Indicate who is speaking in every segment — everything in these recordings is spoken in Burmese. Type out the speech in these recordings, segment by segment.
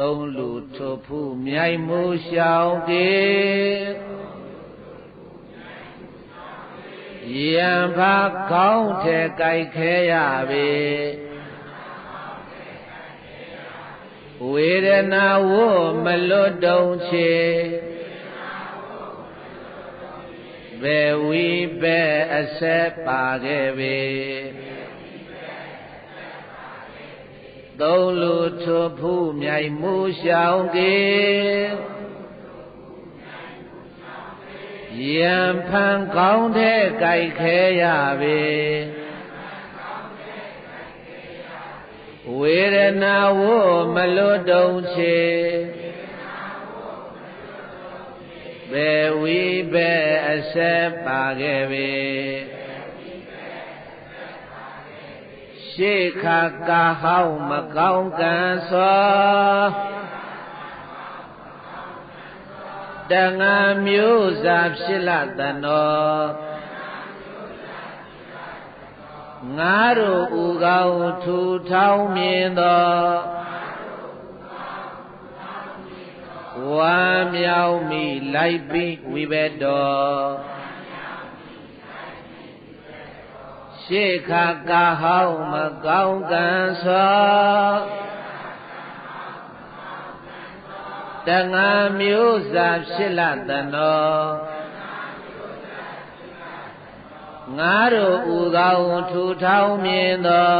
Speaker 1: သုံးလူထိုဖူးမြိုင်မှုရှောင်ကေရံဖာကောင်းထဲကြိုက်ခဲရပေဝေဒနာဝမလွတ်တုံချေဘေဝိဘေအဆက်ပါခဲ့ပေသုံးလူထိုဖူးမြိုင်မှုရှောင်ကေရံဖန်ကောင်းတဲ့ကြိုက်ခဲရပေဝေဒနာဝမလွတ်တုံချေဘေဝိဘေအဆက်ပါခဲ့ပေရှေခါကာဟောင်းမကောင်းကံစွာတငါမျိုးစာဖြစ်လတနောငါတို့ဥကောင်းထူထောင်းမြင်သောဝါမြောက်မိလိုက်ပြီးဝိဘတ်တော်ရှေခါကာဟောင်းမကောင်းကံစွာတငါမျိုးစာဖြစ်လတနောငါတို့ဥကောင်းထူထောင်းမြင်သော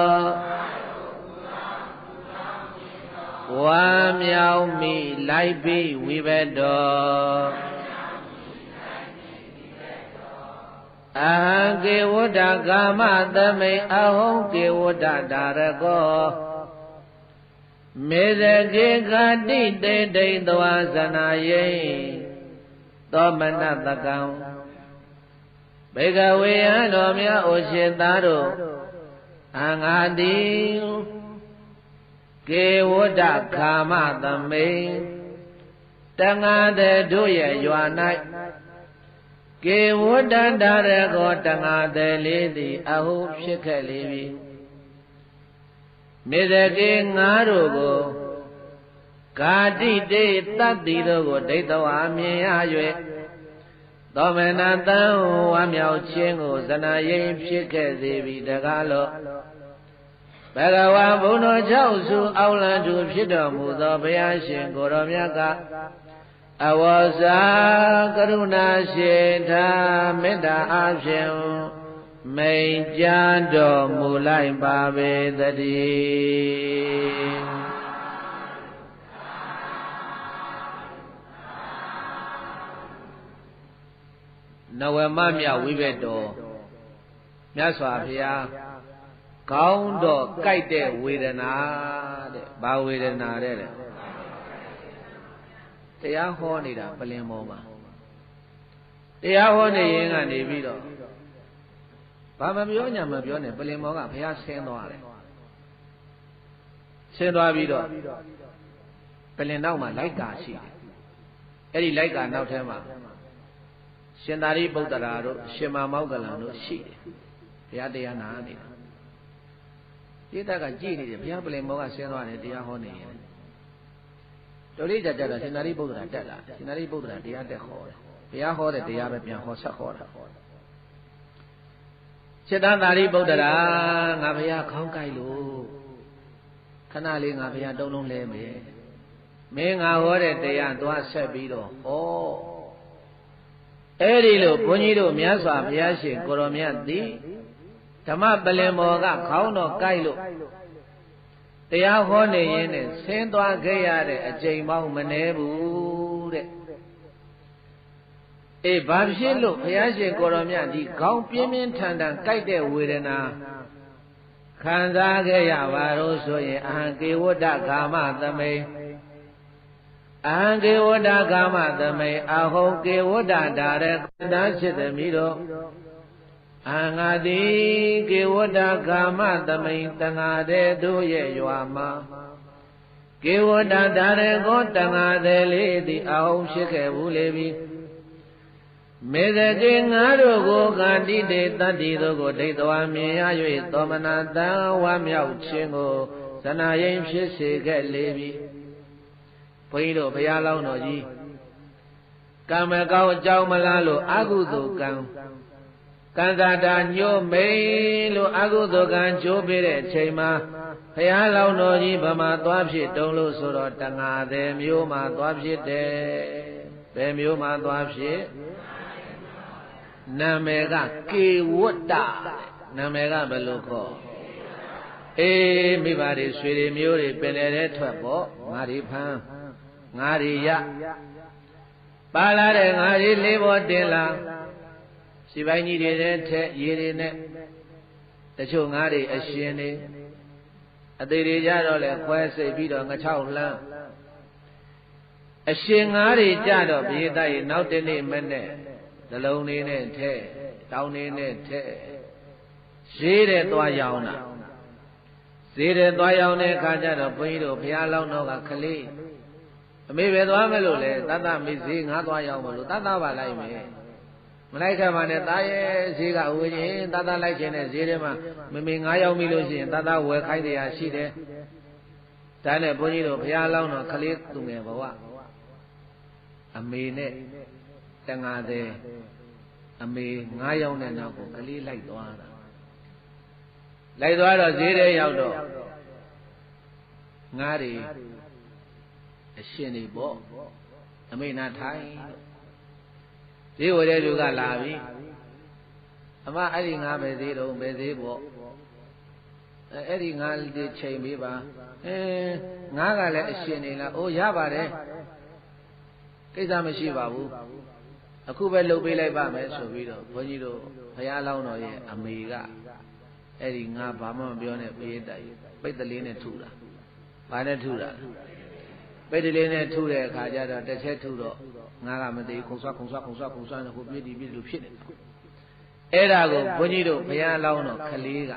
Speaker 1: ဝါမြောက်မိလိုက်ပြီးဝိဘတ်တော်အဟံကေဝတ္တကာမသမိတ်အဟောကေဝတ္တဒါရကောမေဇကေခတိတေတိသဝဇနာယေသောမနတကံဘေကဝေယံတော်မြတ်အိုရှင်သားတို့အငါတိကေဝတ္တကာမသမိတ်တငါတဲ့တို့ရဲ့ရွာ၌ကေဝတ္တဒါရကောတငါတဲ့လေးသည်အဟုဖြစ်ခဲ့လေပြီမေဇကေငါတို့ကိုကာတိတေတတ္တိတို့ကိုဒိဋ္ဌဝါမြင်ရ၍သောမနတံဝါမြောက်ခြင်းကိုဇနာရင်ဖြစ်ခဲ့စေပြီတကားလို့ဘဂဝါဘုန်းတော်၆စုအောက်လံသူဖြစ်တော်မူသောဘုရားရှင်ကိုယ်တော်မြတ်ကအဝေါစာကရုဏာရှင်သာမေတ္တာအားဖြင့်မိန်ကြားတော်မူလိုက်ပါပေသတည်းနဝမမြဝိဘတ်တော်မြတ်စွာဘုရားကောင်းတော့ကြိုက်တဲ့ဝေဒနာတဲ့ဘာဝေဒနာတဲ့တရားဟောနေတာပလင်ပေါ်မှာတရားဟောနေရင်ကနေပြီးတော့ဘာမပြောညာမပြောနဲ့ပလင်ပေါ်ကဘုရားဆင်းသွားတယ်ဆင်းသွားပြီးတော့ပလင်နောက်မှာလိုက်ကာရှိတယ်အဲ့ဒီလိုက်ကာနောက်ထဲမှာရှင်သာရိပုတ္တရာတို့ရှင်မမောက္ကလံတို့ရှိတယ်ဘုရားတရားနာနေတာတိတ္တကကြည်နေတယ်ဘုရားပလင်ပေါ်ကဆင်းသွားတယ်တရားဟောနေရင်တော်လေးကြကြတော့ရှင်သာရိပုတ္တရာတက်လာရှင်သာရိပုတ္တရာတရားတက်ဟောတယ်ဘုရားဟောတဲ့တရားပဲပြန်ဟောဆက်ဟောတာစိတ္တသာရိပုတ္တရာငါဘုရားခေါင်းကိုက်လို့ခဏလေးငါဘုရားတုံးလုံးလဲမယ်မင်းငါဟောတဲ့တရားသွားဆက်ပြီးတော့ဟောအဲ့ဒီလိုဘုန်းကြီးတို့မြတ်စွာဘုရားရှင်ကိုရောမြတ်သည်ဓမ္မပလင်မော်ကခေါင်းတော်ကိုက်လို့တရားဟောနေရင်းနဲ့ဆင်းသွားခဲ့ရတဲ့အကျိန်ပေါင်းမနှဲဘူးတဲ့အေးဘာဖြစ်လို့ဘုရားရှင်ကိုရောမြတ်ဒီခေါင်းပြင်းပြင်းထန်ထန်ကိုက်တဲ့ဝေဒနာခံစားခဲ့ရပါတော့ဆိုရင်အဟံကေဝတ္တကာမသမိတ်အဟံကေဝတ္တကာမသမိတ်အဟောကေဝတ္တဒါရတာဖြစ်သမီးတို့အငါတိကေဝတ္တကာမသမိန်တငါတဲ့တို့ရဲ့ရွာမှာကေဝတ္တဒါရကောတငါတဲ့လေးသည်အဟုံဖြစ်ခဲ့ဘူးလေပြီမေဇကေငါတို့ကိုကာတိတေတတ္တိတို့ကိုဒိဋ္ဌဝါမြင်ရ၍သောမနာတံဝါမြောက်ခြင်းကိုဇနာရင်ဖြစ်စေခဲ့လေပြီ ဘုန်းကြီးတို့ဘုရားလောင်းတော်ကြီးကံမကောင်းအကြောင်းမလားလို့အကုသိုလ်ကံကံသာတာညှို့မိန်လို့အကုသိုလ်ကံကျိုးပေးတဲ့အချိန်မှာဘုရားလောင်းတော်ကြီးဗမာသွားဖြစ်တုံးလို့ဆိုတော့တငါသည်မျိုးမှာသွားဖြစ်တယ်ဘယ်မျိုးမှာသွားဖြစ်နာမည်ကကေဝတ္တနာမည်ကဘယ်လိုခေါ်အေးမိဘတွေဆွေတွေမျိုးတွေပင်လယ်ထဲထွက်ပေါ့ငါတွေဖမ်းငါတွေရပါလာတဲ့ငါတွေလေးပေါ်တင်လာစီပိုင်းကြီးတွေထဲထက်ရေတွေနဲ့တချို့ငါတွေအရှင်တွေအသေးတွေကြတော့လဲခွဲစိတ်ပြီးတော့ငချောက်လှမ်းအရှင်ငါတွေကြတော့ပြေးတိုက်နောက်တနေ့မနဲ့နှလုံးလေးနဲ့ထဲတောင်းလေးနဲ့ထဲဈေးတဲ့သွားရောင်းတာဈေးတဲ့သွားရောင်းတဲ့အခါကျတော့ဘုန်းကြီးတို့ဘုရားလောင်းတော်ကခလေးအမေပဲသွားမယ်လို့လေတတမေဈေးငါသွားရောင်းမလို့တတပါလိုက်မယ်မလိုက်ခဲ့ပါနဲ့တာရဲ့ဈေးကဝယ်ရင်တတလိုက်ခြင်းနဲ့ဈေးထဲမှာမမေငါရောက်ပြီလို့ရှိရင်တတဝယ်ခိုင်းတရားရှိတယ်ဒါနဲ့ဘုန်းကြီးတို့ဘုရားလောင်းတော်ခလေးသူငယ်ဘဝအမေနဲ့တငါသည်အမေငါးယောက်နဲ့နောက်ကိုကလေးလိုက်သွားတာလိုက်သွားတော့ဈေးထဲရောက်တော့ငါးတွေအရှင်တွေပေါ့အမေနာထိုင်ဈေးဝယ်တဲ့လူကလာပြီအမအဲ့ဒီငါးပဲဈေးတော့ပဲဈေးပေါ့အဲ့ဒီငါးတွေချိန်ပေးပါငါးကလည်းအရှင်နေလားအိုးရပါတယ်ကိစ္စမရှိပါဘူးအခုပဲလှုပ်ပေးလိုက်ပါမယ်ဆိုပြီးတော့ဘုန်းကြီးတို့ဘုရားလောင်းတော်ရဲ့အမေကအဲ့ဒီငါဘာမှမပြောနဲ့ပေးတိုက်ပိတ်တလေးနဲ့ထုတာဘာနဲ့ထုတာပိတ်တလေးနဲ့ထုတဲ့အခါကျတော့တစ်ချက်ထုတော့ငါကမသိခုံဆွနဲ့ဟိုပြည့်တီပြည့်လို့ဖြစ်နေအဲ့ဒါကိုဘုန်းကြီးတို့ဘုရားလောင်းတော်ခလေးက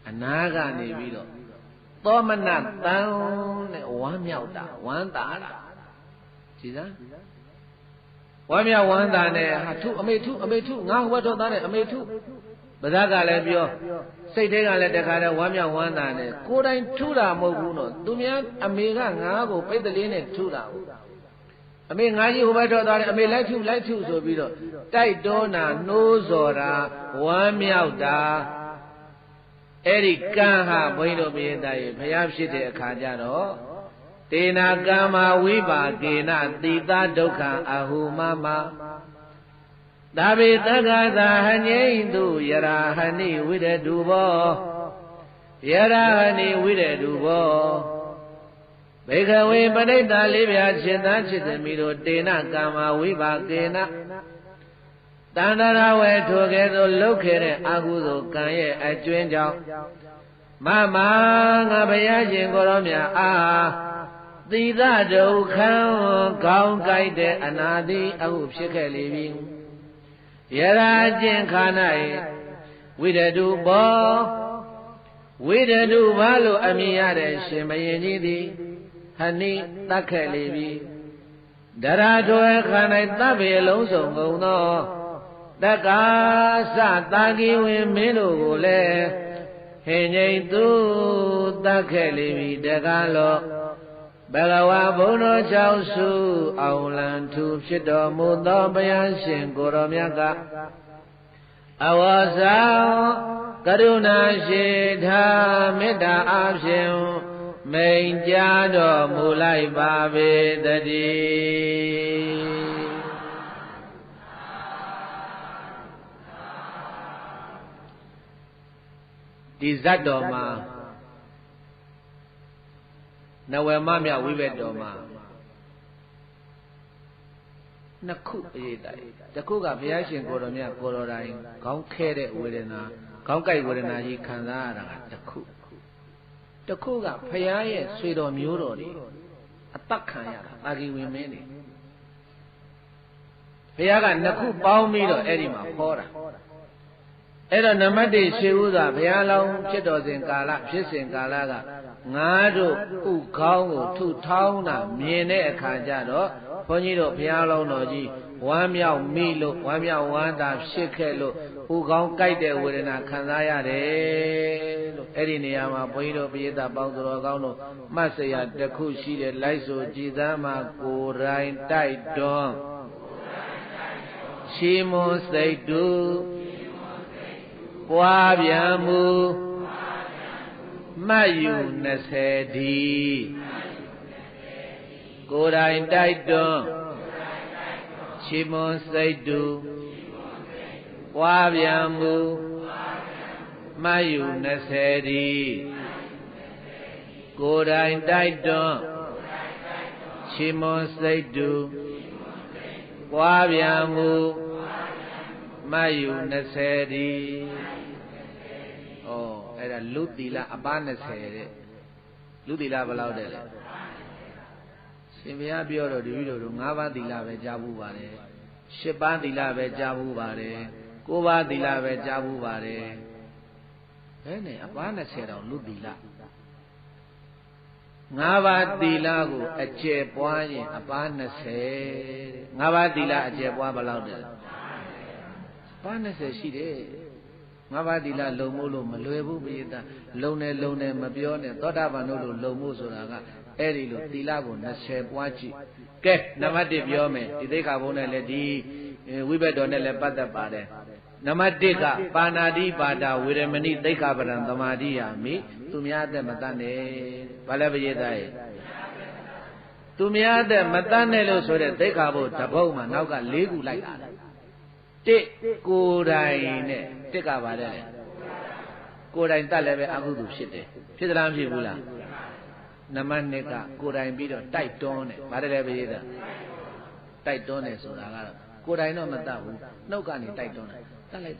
Speaker 1: အနာကနေပြီးတော့သောမနတန်နဲ့ဝမ်းမြောက်တာဝမ်းသာတာကြည်စားဝမ်းမြောက်ဝမ်းသာနဲ့ဟာထုအမေထုငါဟိုဘက်တော့သားနဲ့အမေထုဗဇက်ကလည်းပြောစိတ်ထဲကလည်းတခါတည်းဝမ်းမြောက်ဝမ်းသာနဲ့ကိုယ်တိုင်ထုတာမဟုတ်ဘူးနော်သူများအမေကငါကိုပိတ်တလေးနဲ့ထုတာဟုတ်အမေငါကြီးဟိုဘက်တော့သားနဲ့အမေလိုက်ထုဆိုပြီးတော့တိုက်တွန်းတာနှိုးဆော်တာဝမ်းမြောက်တာအဲ့ဒီကံဟာဘုန်းကြီးတို့မြေသားရေဘုရားဖြစ်တဲ့အခါကျတော့တေနာကမ္မဝိပါကေနတိတာဒုက္ခအဟုမမသာဝေတက္ကသာဟညိတုယရာဟဏိဝိရတုဘောယရာဟဏိဝိရတုဘောဘေခဝေပဋိတ္တလေးပြာจิตသားจิตသမီးတို့တေနကမ္မဝိပါကေနတန္တရာဝေထိုကဲ့သို့လုတ်ခဲ့တဲ့အကုသိုလ်ကံရဲ့အကျွင်းကြောင့်မမငါဘုရားရှင်ကိုရောမြတ်အားသီသဒုက္ခံကောင်းကြိုက်တဲ့အနာတိအခုဖြစ်ခဲ့လေပြီယရာကျင်ခါ၌ဝိရတုဘောဝိရတုဘာလို့အမည်ရတဲ့ရှင်မယင်ကြီးသည်ဟဏိတတ်ခဲ့လေပြီဒရာထွယ်ခါ၌တပ်ပေလုံးစုံကုန်သောတက္ကာသတာဂိဝင်မင်းတို့ကိုလည်းဟိငိမ့်သူတတ်ခဲ့လေပြီတက္ကာလောဘဂဝါဘုံတော်၆စုအောင်လံထူဖြစ်တော်မူသောဘုရားရှင်ကိုရောမြတ်ကအဝါစာကရုဏာရှိထာမေတ္တာအားဖြင့်မိန်ကြားတော်မူလိုက်ပါပေတည်းဒီဇတ်တော်မှာနဝမမြဝိဘက်တော်မှာနှစ်ခုအရေးတိုင်တစ်ခုကဘုရားရှင်ကိုတော်မြတ်ကိုတော်တိုင်းခေါင်းခဲတဲ့ဝေဒနာခေါင်းကိုက်ဝေဒနာကြီးခံစားရတာကတစ်ခုကဘုရားရဲ့ဆွေတော်မျိုးတော်တွေအသက်ခံရတာတာဂီဝင်မင်းတွေဘုရားကနှစ်ခုပေါင်းပြီးတော့အဲ့ဒီမှာခေါ်တာအဲ့တော့နမတေရှေဥစွာဘုရားလောင်းဖြစ်တော်စဉ်ကာလဖြစ်စဉ်ကာလကငါတို့ဥခေါင်းကိုထုထောင်းတာမြင်တဲ့အခါကျတော့ဘုန်းကြီးတို့ဘုရားလောင်းတော်ကြီးဝမ်းမြောက်မိလို့ဝမ်းမြောက်ဝမ်းသာဖြစ်ခဲ့လို့ဥခေါင်းကြိုက်တဲ့ဝေဒနာခံစားရတယ်လို့ အဲ့ဒီနေရာမှာဘုန်းကြီးတို့ပိဋကပေါင်းတော်ကောင်းတို့မှတ်စရာတစ်ခုရှိတဲ့လိုက်ဆိုကြည်သားမှာကိုယ်တိုင်တိုက်တွန်းရှိမွန်စိတ်တူပွားပြန်မူမှတ်ယူ20ဒီကိုယ်တိုင်တိုက်တွန်းရှိမွန်စိတ်တူပွားပြန်မူမှတ်ယူ20ဒီကိုယ်တိုင်တိုက်တွန်းရှိမွန်စိတ်တူပွားပြန်မူမှတ်ယူ20ဒီအဲ့ဒါလူသီလအပါ20တဲ့လူသီလဘယ်လောက်တဲ့လဲရှင်ဘုရားပြောတော့တပည့်တော်တို့5ပါးသီလပဲကြားဘူးပါတယ်10ပါးသီလပဲကြားဘူးပါတယ်9ပါးသီလပဲကြားဘူးပါတယ်ဘယ်နဲ့အပါ20တောင်လူသီလ5ပါးသီလကိုအကျယ်ပွားရင်အပါ20တဲ့5ပါးသီလအကျယ်ပွားဘယ်လောက်တဲ့အပါ20ရှိတယ်5ပါးသီလလုံမို့လို့မလွယ်ဘူးပိဋကလုံနေမပြောနဲ့သောတာပန်တို့လိုလုံမို့ဆိုတာကအဲ့ဒီလိုသီလကို20ပွားကြည့်ကဲနံပါတ်1ပြောမယ်ဒီသိက္ခာပုဒ်နဲ့လည်းဒီဝိဘတ်တော်နဲ့လည်းပတ်သက်ပါတယ်နံပါတ်1ကပါဏာတိပါဒဝေရမဏိသိက္ခာပဒံသမာဓိယာမိသူများအသက်မတတ်နဲ့ဘာလဲပိဋကရဲ့သူများအသက်မတတ်နဲ့လို့ဆိုတဲ့သိက္ခာပုဒ်တစ်ပုဒ်မှာနောက်က4ခုလိုက်လာတယ်1ကိုယ်တိုင်နဲ့1ကပါတဲ့ကိုယ်တိုင်တတ်လည်းပဲအကုသိုလ်ဖြစ်တယ်ဖြစ်သလားမဖြစ်ဘူးလားနံပါတ်2ကကိုယ်တိုင်ပြီးတော့တိုက်တွန်းတယ်ဗါတယ်လေပိဋကတိုက်တွန်းတယ်ဆိုတာကတော့ကိုယ်တိုင်တော့မတတ်ဘူးနှုတ်ကနေတိုက်တွန်းတယ်တတ်လိုက်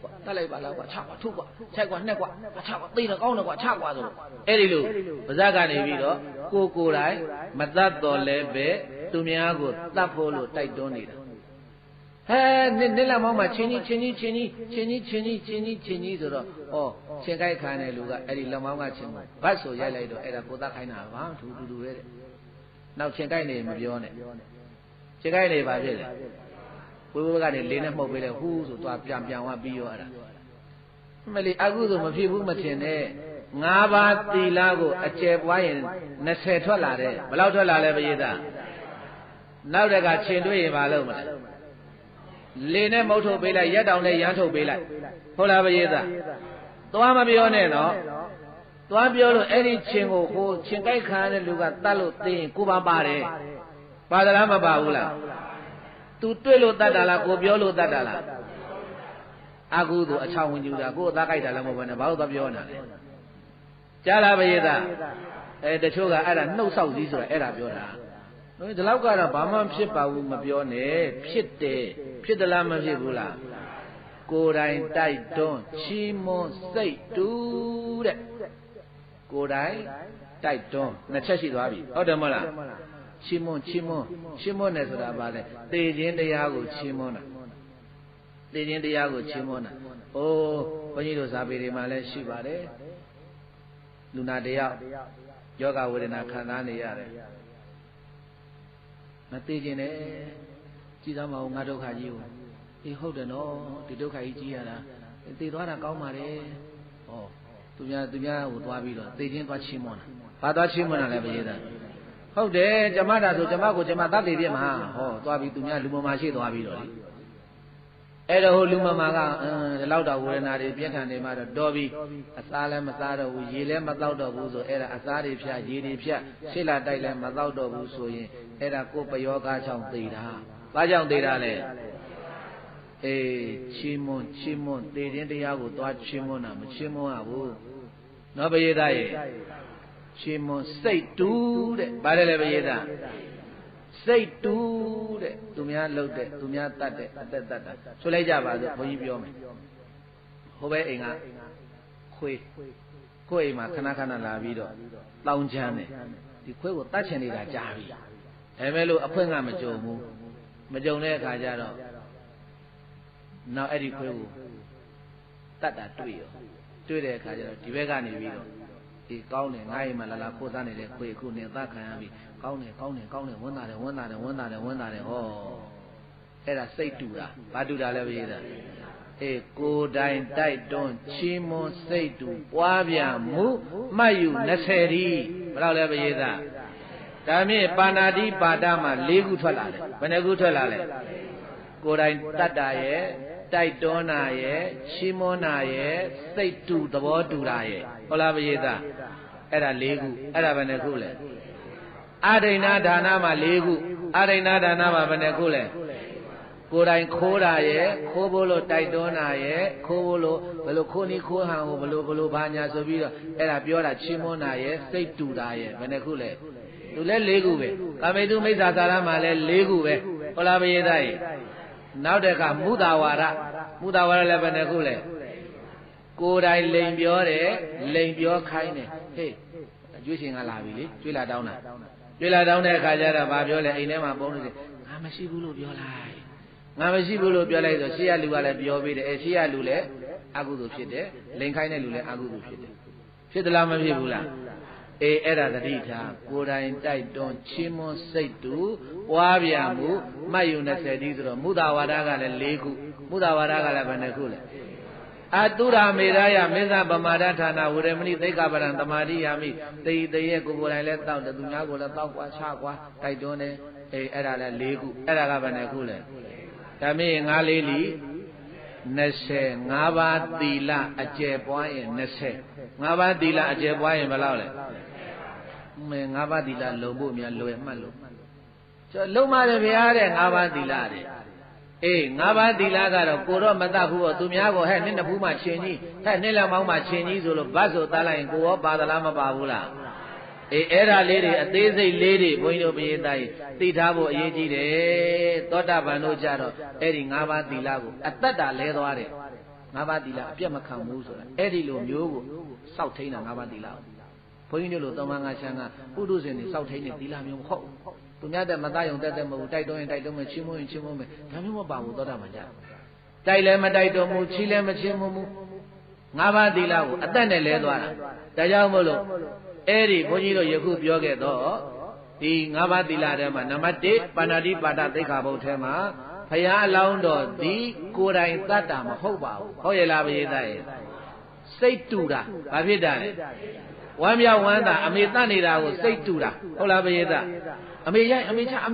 Speaker 1: ကွာတတ်လိုက်ပါလားကွာချကွာထုကွာခြိုက်ကွာနှက်ကွာချကွာသိတော့ကောင်းတယ်ကွာချကွာဆိုတော့အဲ့ဒီလိုပါဇက်ကနေပြီးတော့ကိုယ်တိုင်မတတ်တော်လဲပဲသူများကိုတတ်ဖို့လို့တိုက်တွန်းနေတာဟဲနစ်လက်မောင်းမှာချင်းကြီးဆိုတော့ချင်းကြိုက်ခံတဲ့လူကအဲ့ဒီလက်မောင်းကချင်းကိုဘတ်ဆိုရိုက်လိုက်တော့အဲ့ဒါကိုသတ်ခိုင်းတာဘာထူပဲတဲ့နောက်ချင်းကြိုက်နေမပြောနဲ့ချင်းကြိုက်နေပါဖြစ်လေဝိဝကနေလေးနဲ့မှုတ်ပေးတယ်ဟူးဆိုသွားပြန်သွားပြီးရောအဲ့ဒါမလီအခုဆိုမဖြစ်ဘူးမထင်နဲ့5ပါးသီလကိုအကျယ်ပွားရင်20ထွက်လာတယ်ဘယ်လောက်ထွက်လာလဲပရိသတ်နောက်တကချင်းတွေ့ရင်မလုပ်မလားလေနဲ့မုတ်ထုတ်ပေးလိုက်ရက်တောင်နဲ့ရမ်းထုတ်ပေးလိုက်ဟုတ်လားပရိသတ်သွားမပြောနဲ့နော်သွားပြောလို့အဲ့ဒီချင်းကိုဟိုချင်းကြိုက်ခံတဲ့လူကတတ်လို့သိရင်ကိုပါပါတယ်ပါသလားမပါဘူးလားသူတွေ့လို့တတ်တာလားကိုပြောလို့တတ်တာလားအကုသို့အချောင်းဝင်ကြူတာကိုအသားကြိုက်တာလည်းမဟုတ်ဘဲနဲ့ဘာလို့သွားပြောနေတာလဲကြားလားပရိသတ်တချို့ကအဲ့ဒါနှုတ်ဆောက်စည်းဆိုတာအဲ့ဒါပြောတာဒီလောက်ကတော့ဘာမှဖြစ်ပါဘူးမပြောနဲ့ဖြစ်တယ်ဖြစ်သလားမဖြစ်ဘူးလားကိုယ်တိုင်တိုက်တွန်းချီးမွမ်းစိတ်တူတဲ့ကိုယ်တိုင်တိုက်တွန်းနှစ်ချက်ရှိသွားပြီဟုတ်တယ်မဟုတ်လားချီးမွမ်းတယ်ဆိုတာဘာလဲသေခြင်းတရားကိုချီးမွမ်းတာသေခြင်းတရားကိုချီးမွမ်းတာအိုးဘုန်းကြီးတို့ဇာပေတွေမှာလည်းရှိပါတယ်လူနာတယောက်ယောဂဝေဒနာခံစားနေရတယ်မသေးခြင်းနဲ့ကြည်သားမအောင်ငါဒုက္ခကြီးကိုအေးဟုတ်တယ်နော်ဒီဒုက္ခကြီးကြီးရတာသေသွားတာကောင်းပါတယ်ဟောသူများဟိုသွားပြီးတော့သေခြင်းသွားချီးမွမ်းတာဘာသွားချီးမွမ်းတာလဲပရိသတ်ဟုတ်တယ်ကျမတာဆိုကျမကိုကျမသတ်သေးပြမှာဟောသွားပြီးသူများလူမမာရှိသွားပြီးတော့လေအဲ့တော့ဟိုလူမမာကဒီလောက်တော့ဝေဒနာတွေပြင်းထန်နေမှတော့တော်ပြီအစားလည်းမစားတော့ဘူးရေလည်းမတောက်တော့ဘူးဆိုအဲ့ဒါအစားတွေဖြတ်ရေတွေဖြတ်ရှစ်လာတိုက်လည်းမတောက်တော့ဘူးဆိုရင်အဲ့ဒါကိုယ်ပယောဂါချောင်းသေတာဘာကြောင့်သေတာလဲအေးချီးမွမ်းသေခြင်းတရားကိုသွားချီးမွမ်းတာမချီးမွမ်းရဘူးနော်ပရိသတ်ရဲ့ချီးမွမ်းစိတ်တူးတဲ့ဗါတယ်လေပရိသတ်စိတ်တူးတဲ့သူများလှုပ်တဲ့သူများတတ်တဲ့အသက်တတ်တာဆိုလိုက်ကြပါစို့ဘုန်းကြီးပြောမယ်ဟိုဘဲအိမ်ကခွေးကိုယ့်အိမ်မှာခဏလာပြီးတော့တောင်းချမ်းတယ်ဒီခွေးကိုတတ်ချင်နေတာကြားပြီအဲမဲ့လို့အဖွင့်ကမကြုံဘူးမကြုံတဲ့အခါကျတော့နောက်အဲ့ဒီခွေးကိုတတ်တာတွေ့တဲ့အခါကျတော့ဒီဘက်ကနေပြီးတော့ဒီကောင်းတယ်ငါ့အိမ်မှာလာခိုးစားနေတဲ့ခွေးအခုနေသတ်ခံရပြီကောင်းတယ်ဝန်တာတယ်ဟောအဲ့ဒါစိတ်တူတာဘာတူတာလဲပြေးတာ ကိုယ်တိုင်တိုက်တွန်းချီးမွမ်းစိတ်တူပွားပြန်မှုမှတ်ယူ20ဒီဘယ်လောက်လဲပရိသတ်ဒါမြင့်ပါဏာတိပါဒမှာ4ခုထွက်လာတယ်ဘယ်နှခုထွက်လာလဲကိုယ်တိုင်တတ်တာရဲ့တိုက်တွန်းတာရဲ့ချီးမွမ်းတာရဲ့စိတ်တူသဘောတူတာရဲ့ဟုတ်လားပရိသတ်အဲ့ဒါ4ခုအဲ့ဒါဘယ်နှခုလဲအဒိဏဒါနမှာ4ခုအဒိဏဒါနမှာဘယ်နှခုလဲကိုယ်တိုင်ခိုးတာရဲ့ခိုးဖို့လို့တိုက်တွန်းတာရဲ့ခိုးဖို့လို့ဘယ်လိုခိုးနီးခိုးဟန်ကိုဘယ်လိုဘာညာဆိုပြီးတော့အဲ့ဒါပြောတာချီးမွမ်းတာရဲ့စိတ်တူတာရဲ့ဘယ်နှခုလဲသူလဲ4ခုပဲကာမိတုမိစ္ဆာသာရမှာလဲ4ခုပဲဟုတ်လားပရိသတ်ရဲ့နောက်တဲ့အခါမုသာဝါဒလည်းဘယ်နှခုလဲကိုယ်တိုင်လိန်ပြောတယ်လိန်ပြောခိုင်းတယ်ဟေးကျွေးရှင်ကလာပြီလေကျွေးလာတောင်းတဲ့အခါကျတော့ဘာပြောလဲအိမ်ထဲမှာပုံလို့ငါမရှိဘူးလို့ပြောလိုက်ငါမရှိဘူးလို့ပြောလိုက်ဆိုရှေ့ရလူကလည်းပြောပေးတယ်ရှေ့ရလူလည်းအကုသိုလ်ဖြစ်တယ်လိန်ခိုင်းတဲ့လူလည်းအကုသိုလ်ဖြစ်တယ်ဖြစ်သလားမဖြစ်ဘူးလားအဲ့ဒါသတိထားကိုယ်တိုင်တိုက်တွန်းချီးမွမ်းစိတ်တူပွားပြန်မှုမှတ်ယူ20ဒီဆိုတော့မုသာဝါဒကလည်း4ခုမုသာဝါဒကလည်းဘယ်နှခုလဲအတုရာမေရယမစ္ဆပမာဒဌာနဝရမဏိသိက္ခာပရံသမာဓိယာမိတေတရဲ့ကိုယ်တိုင်လည်းတောက်တယ်သူများကိုလည်းတောက်ကွာချကွာတိုက်တွန်းတယ်အဲ့ဒါလည်း4ခုအဲ့ဒါကဘယ်နှခုလဲဒါမင်း5လေးလီ20 5ပါးသီလအကျယ်ပွားရင်20 5ပါးသီလအကျယ်ပွားရင်ဘယ်လောက်လဲ5ပါးသီလလုံဖို့များလွယ်မှတ်လို့ကျွန်တော်လုံပါတယ်ဗျာတဲ့5ပါးသီလတဲ့5ပါးသီလကတော့ကိုတော့မတတ်ဘူးပေါ့သူများကိုဟဲ့နင်းနှစ်ဖူးမှချင်းကြီးဟဲ့နင်းလက်မောင်းမှချင်းကြီးဆိုလို့ဘတ်ဆိုတတ်လိုက်ရင်ကိုရောပါသလားမပါဘူးလားအဲ့ဒါလေးတွေအသေးစိတ်လေးတွေဘုန်းကြီးတို့ပရိသတ်ကြီးသိထားဖို့အရေးကြီးတယ်သောတာပန်တို့ကြတော့အဲ့ဒီ5ပါးသီလကိုအတ္တတာလဲသွားတယ်5ပါးသီလအပြတ်မခံဘူးဆိုတာအဲ့ဒီလိုမျိုးကိုစောက်ထိန်းတာ5ပါးသီလဘုန်းကြီးတို့လိုသုံးပါးငါးချမ်းကပုထုဇဉ်တွေစောက်ထိန်းတဲ့သီလမျိုးမဟုတ်သူများတဲ့မသားယုံတက်မဟုတ်တိုက်တွန်းရင်တိုက်တွန်းမယ်ချီးမွမ်းရင်ချီးမွမ်းမယ်ဒါမျိုးမပါဘူးသောတာပန်ကြတိုက်လည်းမတိုက်တွန်းဘူးချီးလည်းမချီးမွမ်းဘူး5ပါးသီလကိုအတ္တနဲ့လဲသွားတာဒါကြောင့်မို့လို့အဲ့ဒီဘုန်းကြီးတို့ယခုပြောခဲ့တော့ဒီ5ပါးသီလထဲမှာနံပါတ်1ပါဏာတိပါဒသိက္ခာပုဒ်ထဲမှာဘုရားအလောင်းတော်ဒီကိုယ်တိုင်တတ်တာမဟုတ်ပါဘူးဟုတ်ရဲ့လားပရိသတ်ရဲ့စိတ်တူတာဘာဖြစ်တာလဲဝမ်းမြောက်ဝမ်းသာအမေတတ်နေတာကိုစိတ်တူတာဟုတ်လားပရိသတ်အမေရိုက်အမေချအ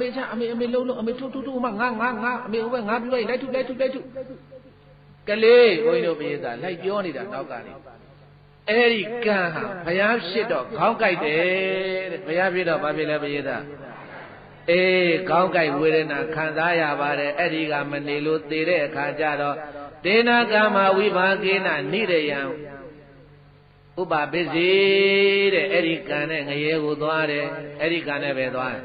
Speaker 1: မေလုံးအမေထုမငါအမေဟိုဘက်ငါပြလိုက်လိုက်ထုကလေးဘုန်းကြီးတို့ပရိသတ်လိုက်ပြောနေတာနောက်ကနေအဲ့ဒီကံဟာဘုရားဖြစ်တော့ခေါင်းကြိုက်တယ်တဲ့ဘုရားဖြစ်တော့ဘာဖြစ်လဲပရိသတ်ခေါင်းကြိုက်ဝေဒနာခံစားရပါတယ်အဲ့ဒီကမနေလို့သေတဲ့အခါကျတော့ဒေနာကမ္မဝိဘာကေနနိရယံဥပပစ္စည်းတဲ့အဲ့ဒီကံနဲ့ငရဲကိုသွားတယ်အဲ့ဒီကံနဲ့ပဲသွားတယ်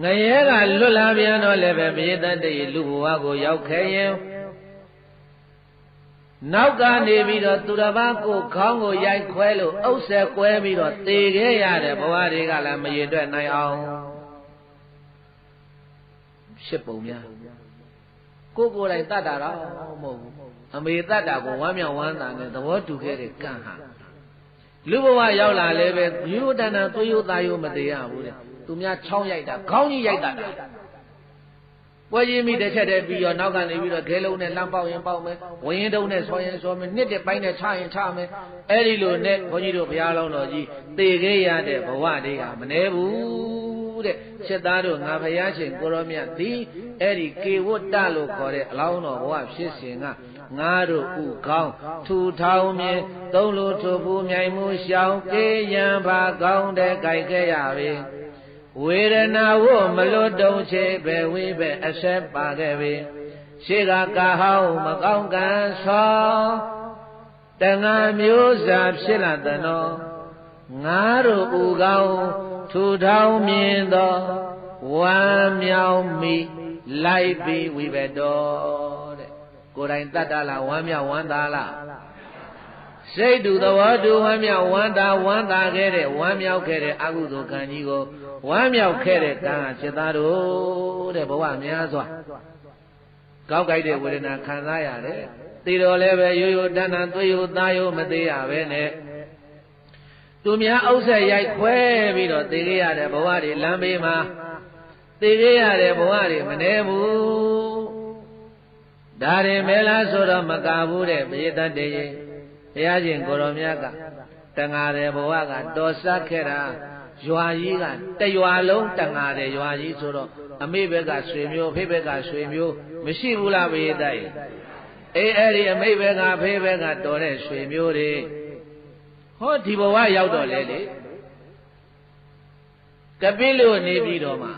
Speaker 1: ငရဲကလွတ်လာပြန်တော့လည်းပဲပရိသတ်တည်းလူဘဝကိုရောက်ခဲ့ရင်နောက်ကနေပြီးတော့သူတစ်ပါးကိုခေါင်းကိုရိုက်ခွဲလို့အုပ်ဆက်ကွဲပြီးတော့သေခဲ့ရတဲ့ဘဝတွေကလည်းမရတွက်နိုင်အောင်ဖြစ်ပုံများကိုယ်တိုင်တတ်တာတော့မဟုတ်ဘူးအမေတတ်တာကိုဝမ်းမြောက်ဝမ်းသာနဲ့သဘောတူခဲ့တဲ့ကံဟာလူဘဝရောက်လာလည်းပဲရိုးတန်တန်သွေးရိုးသားရိုးမသေးရဘူးတဲ့သူများချောင်းရိုက်တာခေါင်းကြီးရိုက်တာပွဲချင်းမိတစ်ချက်တည်းပြီးတော့နောက်ကနေပြီးတော့ခဲလုံးနဲ့လှမ်းပေါက်ရင်ပေါက်မယ်ဝရင်တုံးနဲ့ဆောရင်ဆောမယ်နှစ်တဲ့ပိုင်းနဲ့ချရင်ချမယ်အဲ့ဒီလိုနဲ့ဘုန်းကြီးတို့ဘုရားလုံးတော်ကြီးသေခဲ့ရတဲ့ဘဝတွေကမနှဲဘူးတဲ့ချက်သားတို့ငါဘုရားရှင်ကိုရောမြတ်သည်အဲ့ဒီကေဝတ္တလို့ခေါ်တဲ့အလောင်းတော်ဘဝဖြစ်စဉ်ကငါတို့ဥကောင်းထူထောင်မြင်သုံးလိုထိုပူမြိုင်မှုရှောင်ကေရန်ဘာကောင်းတဲ့ကြိုက်ခဲ့ရပြီဝေဒနာဝမလွတ်တုံချေပဲဝိပဲအဆက်ပါခဲ့ပြီရှေကကာဟောင်းမကောင်းကံသောတဏှာမျိုးစာဖြစ်လာတဲ့နော်ငါတို့ဥကောင်းထူထောင်မြင်သောဝမ်းမြောက်မိလိုက်ပြီးဝိဘတော်တဲ့ကိုယ်တိုင်တတ်တာလားဝမ်းမြောက်ဝမ်းသာလားစိတ်တူသဘောတူဝမ်းမြောက်ဝမ်းသာခဲ့တဲ့ဝမ်းမြောက်ခဲ့တဲ့အကုသိုလ်ကံကြီးကိုဝမ်းမြောက်ခဲ့တဲ့ကံဟာจิตသားတို့တဲ့ဘဝများစွာကောက်ကြိုက်တဲ့ဝေဒနာခံစားရတယ်သိတော်လည်းပဲရိုးရိုးတန်းတန်းသွေးရိုးသားရိုးမသေးရပဲနဲ့သူများအုပ်ဆက်ရိုက်ခွဲပြီးတော့သိခဲ့ရတဲ့ဘဝတွေလမ်းဘေးမှာသိခဲ့ရတဲ့ဘဝတွေမနှဲဘူး ဒါရင်မဲလားဆိုတော့မကဘူးတဲ့ပရိသတ်တွေဘုရားရှင်ကိုရောမြတ်ကတန်ဃာတယ်ဘဝကတော်ဆက်ခဲ့တာရွာကြီးကတရွာလုံးတန်ဃာတယ်ရွာကြီးဆိုတော့အမေဘက်ကဆွေမျိုးဖေဘက်ကဆွေမျိုးမရှိဘူးလားပရိသတ်ရဲ့အဲ့ဒီအမေဘက်ကဖေဘက်ကတော်တဲ့ဆွေမျိုးတွေဟောဒီဘဝရောက်တော့လေကပိလို့နေပြီးတော့မှ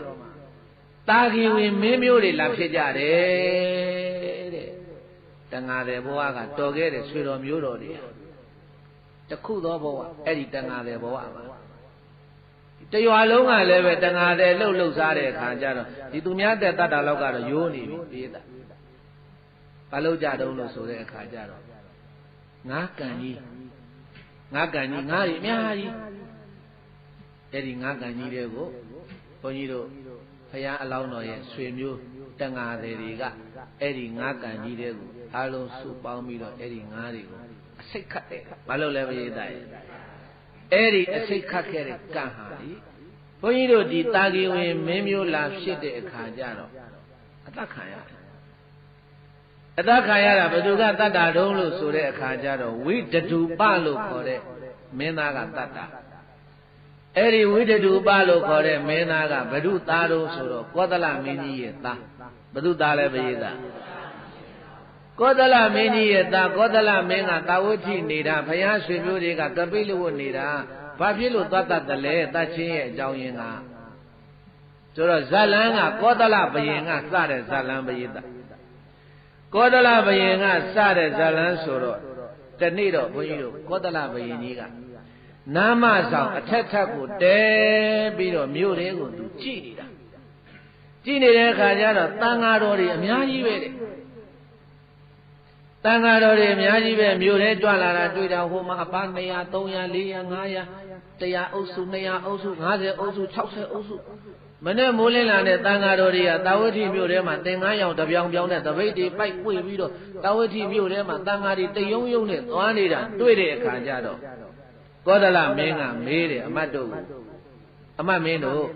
Speaker 1: တာဂီဝင်မင်းမျိုးတွေလာဖြစ်ကြတယ်တဲ့တန်ဃာတယ်ဘဝကတော်ခဲ့တဲ့ဆွေတော်မျိုးတော်တွေတခုသောဘဝအဲ့ဒီတန်ဃာတယ်ဘဝမှာတရွာလုံးကလည်းပဲတန်ဃာတယ်လှုပ်စားတဲ့အခါကျတော့ဒီသူများတဲ့တတ်တာလောက်ကတော့ရိုးနေပြီပြေးတာဘာလို့ကြတုံးလို့ဆိုတဲ့အခါကျတော့ငါးကန်ကြီးငါးရီအများကြီးအဲ့ဒီငါးကန်ကြီးတွေကိုဘုန်းကြီးတို့ဘုရားအလောင်းတော်ရဲ့ဆွေမျိုးတန်ဃာတယ်တွေကအဲ့ဒီငါးကန်ကြီးတွေကိုအားလုံးစုပေါင်းပြီးတော့အဲ့ဒီငါးတွေကိုအစိတ်ခတ်တယ်ဘာလို့လဲပရိသတ်ရဲ့အဲ့ဒီအစိတ်ခတ်ခဲ့တဲ့ကံဟာဒီဘုန်းကြီးတို့ဒီတာဂီဝင်မင်းမျိုးလာဖြစ်တဲ့အခါကျတော့အသက်ခံရတယ်အသက်ခံရတာဘယ်သူကတတ်တာတုံးလို့ဆိုတဲ့အခါကျတော့ဝိတတုပလို့ခေါ်တဲ့မင်းသားကတတ်တာအဲ့ဒီဝိတတုပလို့ခေါ်တဲ့မင်းသားကဘု து သားတုံးဆိုတော့ကောသလမင်းကြီးရဲ့သားဘု து သားလဲပရိသတ်ကောသလမင်းကြီးရဲ့သားကောသလမင်းကတာဝတိနေတာဘုရားဆွေမျိုးတွေကကပိလဝတ်နေတာဘာဖြစ်လို့သွားတတ်တယ်လဲတတ်ချင်းရဲ့အကြောင်းရင်းကဆိုတော့ဇလန်းကကောသလဘယင်ကစတဲ့ဇလန်းပရိသတ်ကောသလဘယင်ကစတဲ့ဇလန်းဆိုတော့တနေ့တော့ဘုန်းကြီးတို့ကောသလဘယင်ကြီးကနာမဆောင်အထက်ထက်ကိုတဲပြီးတော့မြို့တဲကိုသူကြည့်နေတာကြည့်နေတဲ့အခါကျတော့တန်ဃာတော်တွေအများကြီးပဲတဲ့တန်ဃာတော်တွေအများကြီးပဲမြို့ထဲကြွလာတာတွေ့တာဟိုမှာအပါ200 300 400 500 100အုပ်စု200အုပ်စု50အုပ်စု60အုပ်စုမနဲ့မိုးလင်းလာတဲ့တန်ဃာတော်တွေကတာဝတိမြို့ထဲမှာသင်္ကန်းရောင်တပြောင်ပြောင်နဲ့တပိတ်တွေပိုက်ပွေပြီးတော့တာဝတိမြို့ထဲမှာတန်ဃာတွေတယုံယုံနဲ့သွားနေတာတွေ့တဲ့အခါကျတော့ကောသလမင်းကမေးတယ်အမတ်တို့အမတ်မင်းတို့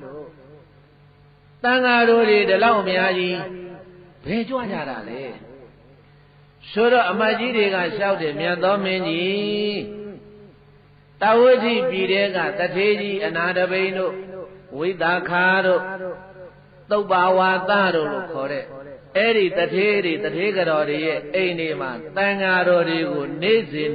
Speaker 1: တန်ဃာတော်တွေဒီလောက်အများကြီးဘယ်ကြွကြတာလဲဆိုတော့အမတ်ကြီးတွေကလျှောက်တယ်မြတ်သောမင်းကြီးတာဝတိပြည်ထဲကတထေးကြီးအနာတပိန်တို့ဝိသခာတို့သုပ္ပဝါသတို့လို့ခေါ်တဲ့အဲ့ဒီတထေးတွေတထေးကတော်တွေရဲ့အိမ်တွေမှာတန်ဃာတော်တွေကိုနေ့စဉ်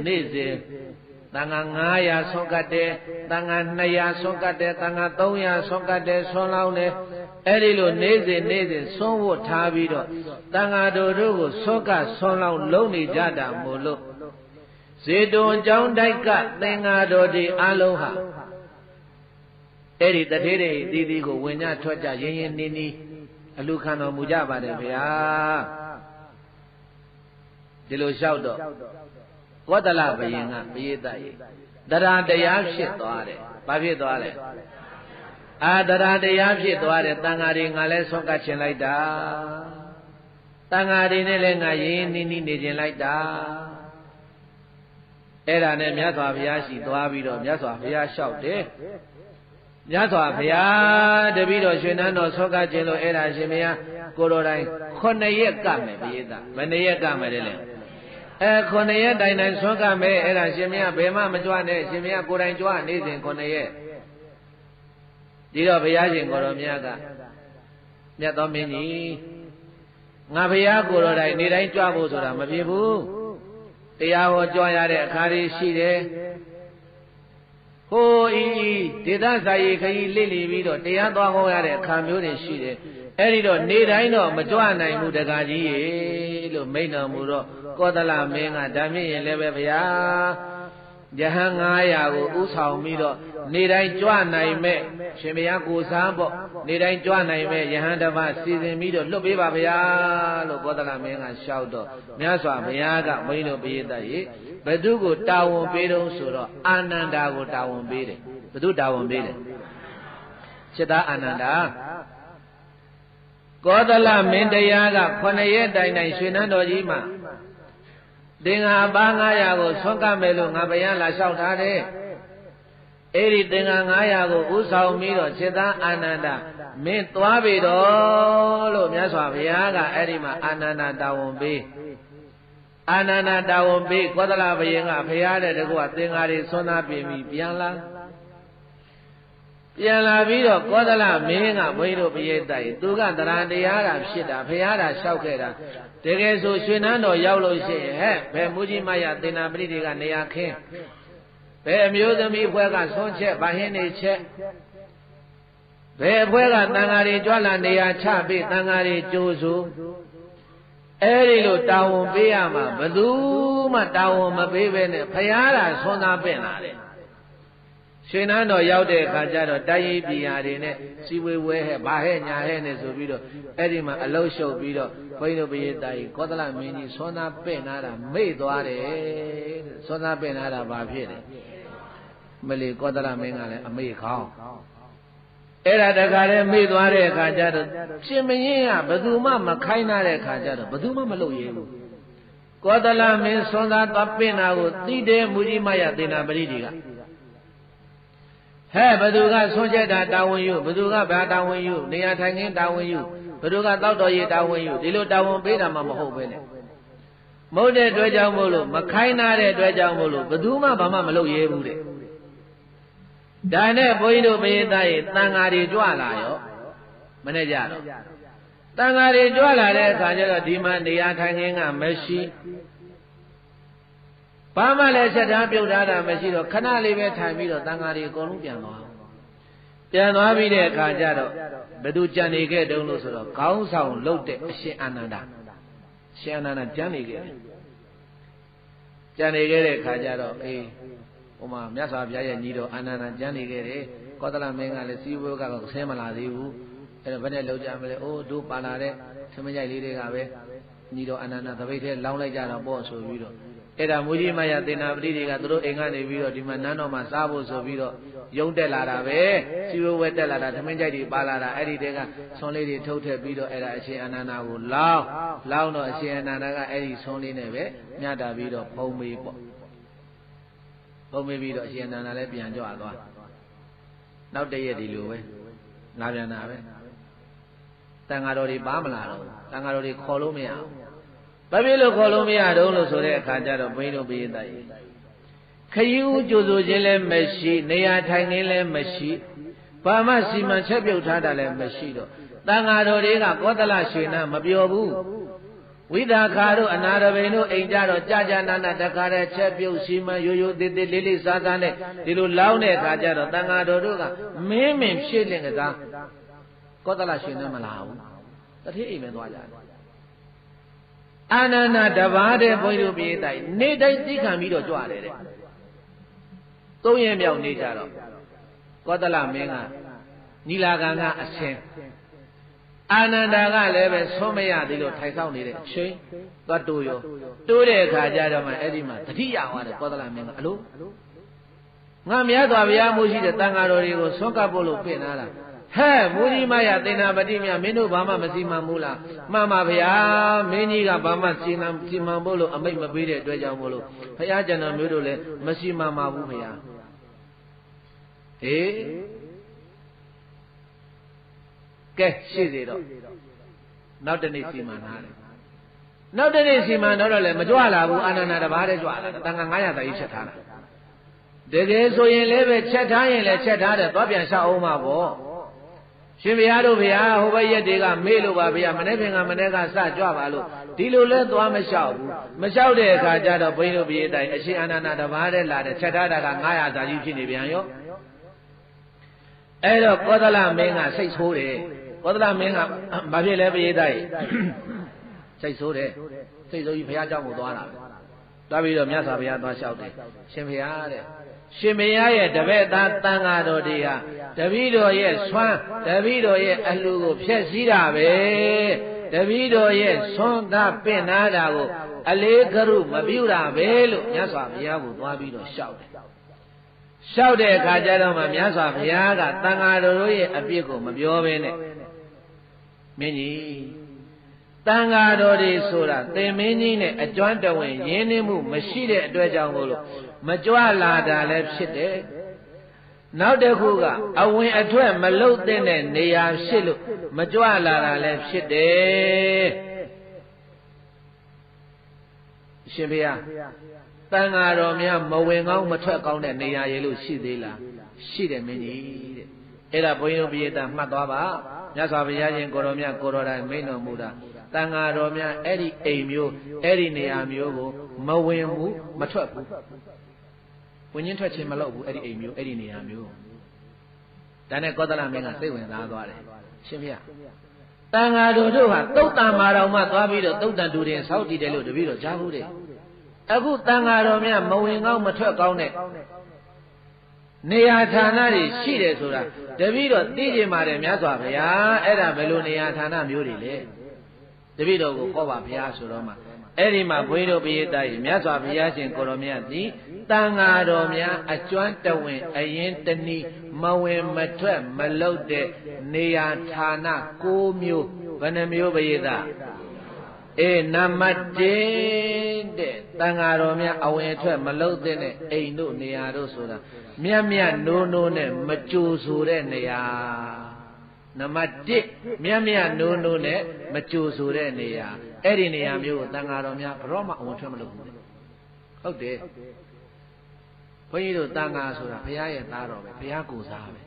Speaker 1: တန်ဃာ900ဆွန့်ကတ်တယ်တန်ဃာ200ဆွန့်ကတ်တယ်တန်ဃာ300ဆွန့်ကတ်တယ်ဆွန့်လောင်းတယ်အဲ့ဒီလိုနေ့စဉ်ဆွန့်ဝတ်ထားပြီးတော့တန်ဃာတော်တို့ကိုဆွန့်ကတ်ဆွန့်လောင်းလုံးနေကြတာမို့လို့ဇေတုံကျောင်းတိုက်ကသင်္ဃာတော်တွေအလုံးဟာအဲ့ဒီတထေးတွေတီးတီးကိုဝင်ညထွက်ကြရင်းရင်းနှီးနှီးအလူခံတော်မူကြပါတယ်ဗျာဒီလိုလျှောက်တော့ကောသလဘယင်ကပရိသတ်ရေတရားတရားဖြစ်သွားတယ်ဘာဖြစ်သွားလဲတရားတရားဖြစ်သွားတယ်တန်ဃာတွေငါလဲဆွန့်ကတ်ချင်လိုက်တာတန်ဃာတွေနဲ့လည်းငါရင်းနှီးနှီးနေချင်လိုက်တာအဲ့ဒါနဲ့မြတ်စွာဘုရားရှိသွားပြီးတော့မြတ်စွာဘုရားလျှောက်တယ်မြတ်စွာဘုရားတပည့်တော်ရွှေနန်းတော်ဆွန့်ကတ်ခြင်းလို့အဲ့ဒါရှင်မယားကိုတော်တိုင်း9 ရက်ကမယ်ပရိသတ်ဘယ်နှရက်ကမယ်လဲ9 ရက်တိုင်ဆွန့်ကတ်မယ်အဲ့ဒါရှင်မယားဘယ်မှမကြွနဲ့ရှင်မယားကိုယ်တိုင်ကြွနေစဉ်9 ရက်ဒီတော့ဘုရားရှင်ကိုတော်မြတ်ကမြတ်သောမင်းကြီးငါဘုရားကိုတော်တိုင်းနေတိုင်းကြွဖို့ဆိုတာမဖြစ်ဘူးတရားဟောကြွရတဲ့အခါတွေရှိတယ်ဟိုဒေသစာရေးခရီးလိပြီးတော့တရားသွားဟောရတဲ့အခါမျိုးတွေရှိတယ်အဲ့ဒီတော့နေတိုင်းတော့မကြွနိုင်ဘူးတကားကြီးရေလို့မိန့်တော်မူတော့ကောသလမင်းကဒါမြင့်ရင်လည်းပဲဗျာယဟန်900ကိုဥဆောင်ပြီးတော့နေတိုင်းကြွနိုင်မဲ့ရှင်ဘုရားကိုစားပေါ့နေတိုင်းကြွနိုင်မဲ့ယဟန်တစ်ပါးစီစဉ်ပြီးတော့လွတ်ပေးပါဗျာလို့ကောသလမင်းကလျှောက်တော့မြတ်စွာဘုရားကမင်းတို့ပိဋကရေဘသူကိုတာဝန်ပေးတော့ဆိုတော့အာနန္ဒာကိုတာဝန်ပေးတယ်ဘသူတာဝန်ပေးတယ်จิตသားအာနန္ဒာကောသလမင်းတရားက9 ရက်တိုင်ရွှေနန်းတော်ကြီးမှာသင်္ဃာပါ900ကိုဆွန့်ကပ်မယ်လို့ငါဘုရားလာလျှောက်ထားတယ် အဲ့ဒီသင်္ကန်း900ကိုဥဆောင်ပြီးတော့စေတသာအာနန္ဒမင်းသွားပြီတော့လို့မြတ်စွာဘုရားကအဲ့ဒီမှာအာနန္ဒတာဝန်ပေးအာနန္ဒတာဝန်ပေးကောသလဘုရင်ကဘုရားတဲ့တကူကသင်္ဃာတွေဆွမ်းသားပြင်ပြီးပြန်လာပြီးတော့ကောသလမင်းကဘုန်းကြီးတို့ပိယတိုက်သူကတရံတရားတာဖြစ်တာဘုရားတာလျှောက်ခဲ့တာတကယ်ဆိုရွှေနန်းတော်ရောက်လို့ရှိရင်ဟဲ့ဘယ်မူကြီးမယသေနာပရိသေကနေရာခင်းဘယ်အမျိုးသမီးအဖွဲ့ကဆွန်းချက်ဗဟင်းနေချက်ဘယ်အဖွဲ့ကတန်ဃာတွေကြွလာနေရာချပြီးတန်ဃာတွေကြိုးစုအဲ့ဒီလိုတာဝန်ပေးရမှာဘယ်သူမှတာဝန်မပေးဘဲနဲ့ဘုရားတာဆွမ်းသားပင့်လာတယ်ရွှေနန်းတော်ရောက်တဲ့အခါကျတော့တိုင်းရေးပြည်ရာတွေနဲ့စီဝေဝဲဟဲ့ဘာဟဲ့ညာဟဲ့နဲ့ဆိုပြီးတော့အဲ့ဒီမှာအလုရှုပ်ပြီးတော့ဘုန်းကြီးတို့ပရိသတ်ကြီးကောသလမင်းကြီးဆွမ်းသားပင့်လာတာမေ့သွားတယ်ဆွမ်းသားပင့်လာတာဘာဖြစ်တယ်မလီကောသလမင်းကလည်းအမေ့ခေါင်းအဲ့ဒါတခါတည်းမေ့သွားတဲ့အခါကျတော့ရှင်မင်းကဘယ်သူမှမခိုင်းတဲ့အခါကျတော့ဘယ်သူမှမလုပ်ရဘူးကောသလမင်းဆွမ်းသားသွားပင့်တာကိုသိတယ်မူကြီးမယသေနာပရိသေကဟဲ့ဘသူကဆွန့်ချက်တာတာဝန်ယူဘသူကဘာတာဝန်ယူနေရာထိုင်ခင်းတာဝန်ယူဘသူကတောက်တော်ရေးတာဝန်ယူဒီလိုတာဝန်ပေးတာမှမဟုတ်ပဲနဲ့မဟုတ်တဲ့အတွက်ကြောင့်မို့လို့မခိုင်းတဲ့အတွက်ကြောင့်မို့လို့ဘသူမှဘာမှမလုပ်ရဲဘူးတဲ့ဒါနဲ့ဘုန်းကြီးတို့ဘုရားသားရဲ့တန်ဃာတွေကြွလာရောမနဲ့ကြတော့တန်ဃာတွေကြွလာတဲ့အခါကျတော့ဒီမှာနေရာထိုင်ခင်းကမရှိဘာမှလည်းချက်ထားပြုတ်ထားတာမရှိတော့ခဏလေးပဲထိုင်ပြီးတော့တန်ဃာတွေအကုန်လုံးပြန်သွားပြီးတဲ့အခါကျတော့ဘယ်သူကြံနေခဲ့တုံးလို့ဆိုတော့ခေါင်းဆောင်လှုပ်တဲ့အရှင်အာနန္ဒရှင်အာနန္ဒကြံနေခဲ့တယ်ကြံနေခဲ့တဲ့အခါကျတော့အေးဟိုမှာမြတ်စွာဘုရားရဲ့ညီတော်အာနန္ဒကြံနေခဲ့တယ်ကောသလမင်းကလည်းစီဝေကတော့ဆဲမလာသေးဘူးအဲ့တော့ဘယ်နဲ့လှုပ်ကြမလဲအိုးတို့ပါလာတဲ့သမကြိုက်လေးတွေကပဲညီတော်အာနန္ဒသပိတ်ထဲလောင်းလိုက်ကြတော့ပေါ့ဆိုပြီးတော့အဲ့ဒါမူကြီးမယသေနာပတိတွေကသူတို့အိမ်ကနေပြီးတော့ဒီမှာနန်းတော်မှာစားဖို့ဆိုပြီးတော့ရုံးတက်လာတာပဲစီဝဝဲတက်လာတာသမင်းကြိုက်တွေပါလာတာအဲ့ဒီတဲကဆွန်းလေးတွေထုတ်ထည့်ပြီးတော့အဲ့ဒါအရှင်အာနန္ဒကိုလောင်းတော့အရှင်အာနန္ဒကအဲ့ဒီဆွန်းလေးနဲ့ပဲမြတ်တာပြီးတော့ဖုံးမေးပေါ့ဖုံးမေးပြီးတော့အရှင်အာနန္ဒလည်းပြန်ကြွသွားနောက်တရက်ဒီလိုပဲငါပြန်တာပဲတန်ဃာတော်တွေပါမလာတော့တန်ဃာတော်တွေခေါ်လို့မရအောင်ဘာဖြစ်လို့ခေါ်လို့မရတော့လို့ဆိုတဲ့အခါကျတော့ဘုန်းကြီးတို့ပြည်သားကြီးခရီးဦးကြိုဆိုခြင်းလည်းမရှိနေရာထိုင်ခင်းလည်းမရှိဘာမှစီမံချက်ပြုတ်ထားတာလည်းမရှိတော့တန်ဃာတော်တွေကကောသလရွှေနန်းမပြောဘူးဝိဒါခါတို့အနာရဘိန်တို့အိမ်ကြတော့ကြာနာနာတခါတည်းချက်ပြုတ်စီမံရိုးသေးသေးလေးလေးစားစားနဲ့ဒီလိုလောင်းတဲ့အခါကျတော့တန်ဃာတော်တို့ကမင်းဖြစ်လင်ကစားကောသလရွှေနန်းမလာဘူးတတိအိမ်ပဲသွားကြတယ်အာနန္ဒတပါးတဲ့ဘုန်းကြီးတို့ပြည်တိုင်းနေတိုင်းသိခံပြီးတော့ကြွတယ်တဲ့သုံးရက်မြောက်နေကြတော့ကောသလမင်းကညီလာခံကအရှင်အာနန္ဒာကလည်းပဲဆုံးမရသေးလို့ထိုင်ဆောင်နေတဲ့အချိန်သွားတိုးရောတိုးတဲ့အခါကျတော့မှအဲ့ဒီမှာတတိယဝါတဲ့ကောသလမင်းကအလိုငါမြတ်စွာဘုရားမိုးရှိတဲ့တန်ဃာတော်တွေကိုဆွန့်ကပ်ဖို့လို့ပြင်လာတာဟဲ့မူကြီးမယသေနာပတိမြမင်းတို့ဘာမှမစီမံဘူးလားမှန်ပါဗျာမင်းကြီးကဘာမှစီမံဖို့လို့အမိတ်မပေးတဲ့အတွက်ကြောင့်မို့လို့ဘုရားကျွန်တော်မျိုးတို့လည်းမစီမံပါဘူးဗျာဟေးကဲရှိသေးတော့နောက်တနေ့စီမံထားတယ်နောက်တနေ့စီမံတော့လည်းမကြွလာဘူးအာနန္ဒတပါးတည်းကြွလာတန်ခါ900တိုင်ချက်ထားတာတကယ်ဆိုရင်လည်းပဲချက်ထားရင်လည်းချက်ထားတယ်သွားပြန်ရှောက်အောင်ပါဗောရှင်ဘုရားတို့ဘုရားဟိုဘက်ရက်တွေကမေ့လို့ပါဗျာမနေ့ကမနေ့ကစကြွပါလို့ဒီလိုလဲသွားမလျှောက်ဘူးမလျှောက်တဲ့အခါကျတော့ဘုန်းကြီးတို့ပြည်တိုင်းအရှင်အာနန္ဒတပါးတည်းလာတယ်ချက်ထားတာက900စာကြီးဖြစ်နေပြန်ရောအဲ့တော့ကောသလမင်းကစိတ်ဆိုးတယ်ကောသလမင်းကဘာဖြစ်လဲပြည်တိုင်းစိတ်ဆိုးတယ်စိတ်ဆိုးကြီးဘုရားเจ้าကိုသွားတာသွားပြီးတော့မြတ်စွာဘုရားသွားလျှောက်တယ်ရှင်ဘုရားတဲ့ရှင်မယားရဲ့တပည့်သားတန်ဃာတော်တွေဟာတပည့်တော်ရဲ့ဆွမ်းတပည့်တော်ရဲ့အလှကိုဖျက်ဆီးတာပဲတပည့်တော်ရဲ့ဆွမ်းသားပင့်နာတာကိုအလေးကရုမပြုတာပဲလို့မြတ်စွာဘုရားကိုသွားပြီးတော့လျှောက်တယ်လျှောက်တဲ့အခါကျတော့မှမြတ်စွာဘုရားကတန်ဃာတော်တို့ရဲ့အပြစ်ကိုမပြောဘဲနဲ့မင်းကြီးတန်ဃာတော်တွေဆိုတာသင်မင်းကြီးနဲ့အကျွမ်းတဝင်ရင်းနှီးမှုမရှိတဲ့အတွက်ကြောင့်မို့လို့မကြွလာတာလည်းဖြစ်တယ် နောက်တစ်ခုကအဝင်အထွက်မလုတ်တဲ့နေရာဖြစ်လို့မကြွလာတာလည်းဖြစ်တယ်ရှင်ဘုရားတန်ဃာတော်များမဝင်ကောင်းမထွက်ကောင်းတဲ့နေရာရေလို့ရှိသေးလားရှိတယ်မင်းကြီးတဲ့အဲ့ဒါဘုန်းကြီးတို့ပိဋကမှတ်သွားပါမြတ်စွာဘုရားရှင်ကိုတော်မြတ်ကိုတော်တိုင်မိန့်တော်မူတာတန်ဃာတော်များအဲ့ဒီအိမ်မျိုးအဲ့ဒီနေရာမျိုးကိုမဝင်ဘူးမထွက်ဘူးဝင်ချင်းထွက်ချင်းမလုပ်ဘူးအဲ့ဒီအိမ်မျိုးအဲ့ဒီနေရာမျိုးဒါနဲ့ကောသလမင်းကစိတ်ဝင်စားသွားတယ်ရှင်ဖေတန်ဃာတော်တို့ဟာသုတ်တံမာတော်မှသွားပြီးတော့သုတ်တံတူတင်ဆောက်တည်တယ်လို့တပည့်တော်ကြားဘူးတဲ့အခုတန်ဃာတော်များမဝင်ကောင်းမထွက်ကောင်းတဲ့နေရာဌာနတွေရှိတယ်ဆိုတာတပည့်တော်သိကြပါတယ်မြတ်စွာဘုရားအဲ့ဒါဘယ်လိုနေရာဌာနမျိုးတွေလဲတပည့်တော်ကိုဟောပါဘုရားဆိုတော့မှအဲ့ဒီမှာဘုန်းကြီးတို့ပိဋကကြီးမြတ်စွာဘုရားရှင်ကိုရောမြတ်သည်တန်ဃာတော်များအကျွမ်းတဝင်အရင်တနည်းမဝင်မထွက်မလုတ်တဲ့နေရာဌာန6မျိုးဘယ်နှမျိုးပိဋကနံပါတ်1တဲ့တန်ဃာတော်များအဝင်အထွက်မလုတ်တဲ့အိမ်တို့နေရာတို့ဆိုတာမြတ်မြတ်နိုးနိုးနဲ့မကြိုဆိုတဲ့နေရာနံပါတ်1မြတ်မြတ်နိုးနိုးနဲ့မကြိုဆိုတဲ့နေရာအဲ့ဒီနေရာမျိုးကိုတန်ဃာတော်များဘရောမှအဝင်ထွက်မလုပ်ဘူးဟုတ်တယ်ဘုန်းကြီးတို့တန်ဃာဆိုတာဘုရားရဲ့သားတော်ပဲဘုရားကိုယ်စားပဲ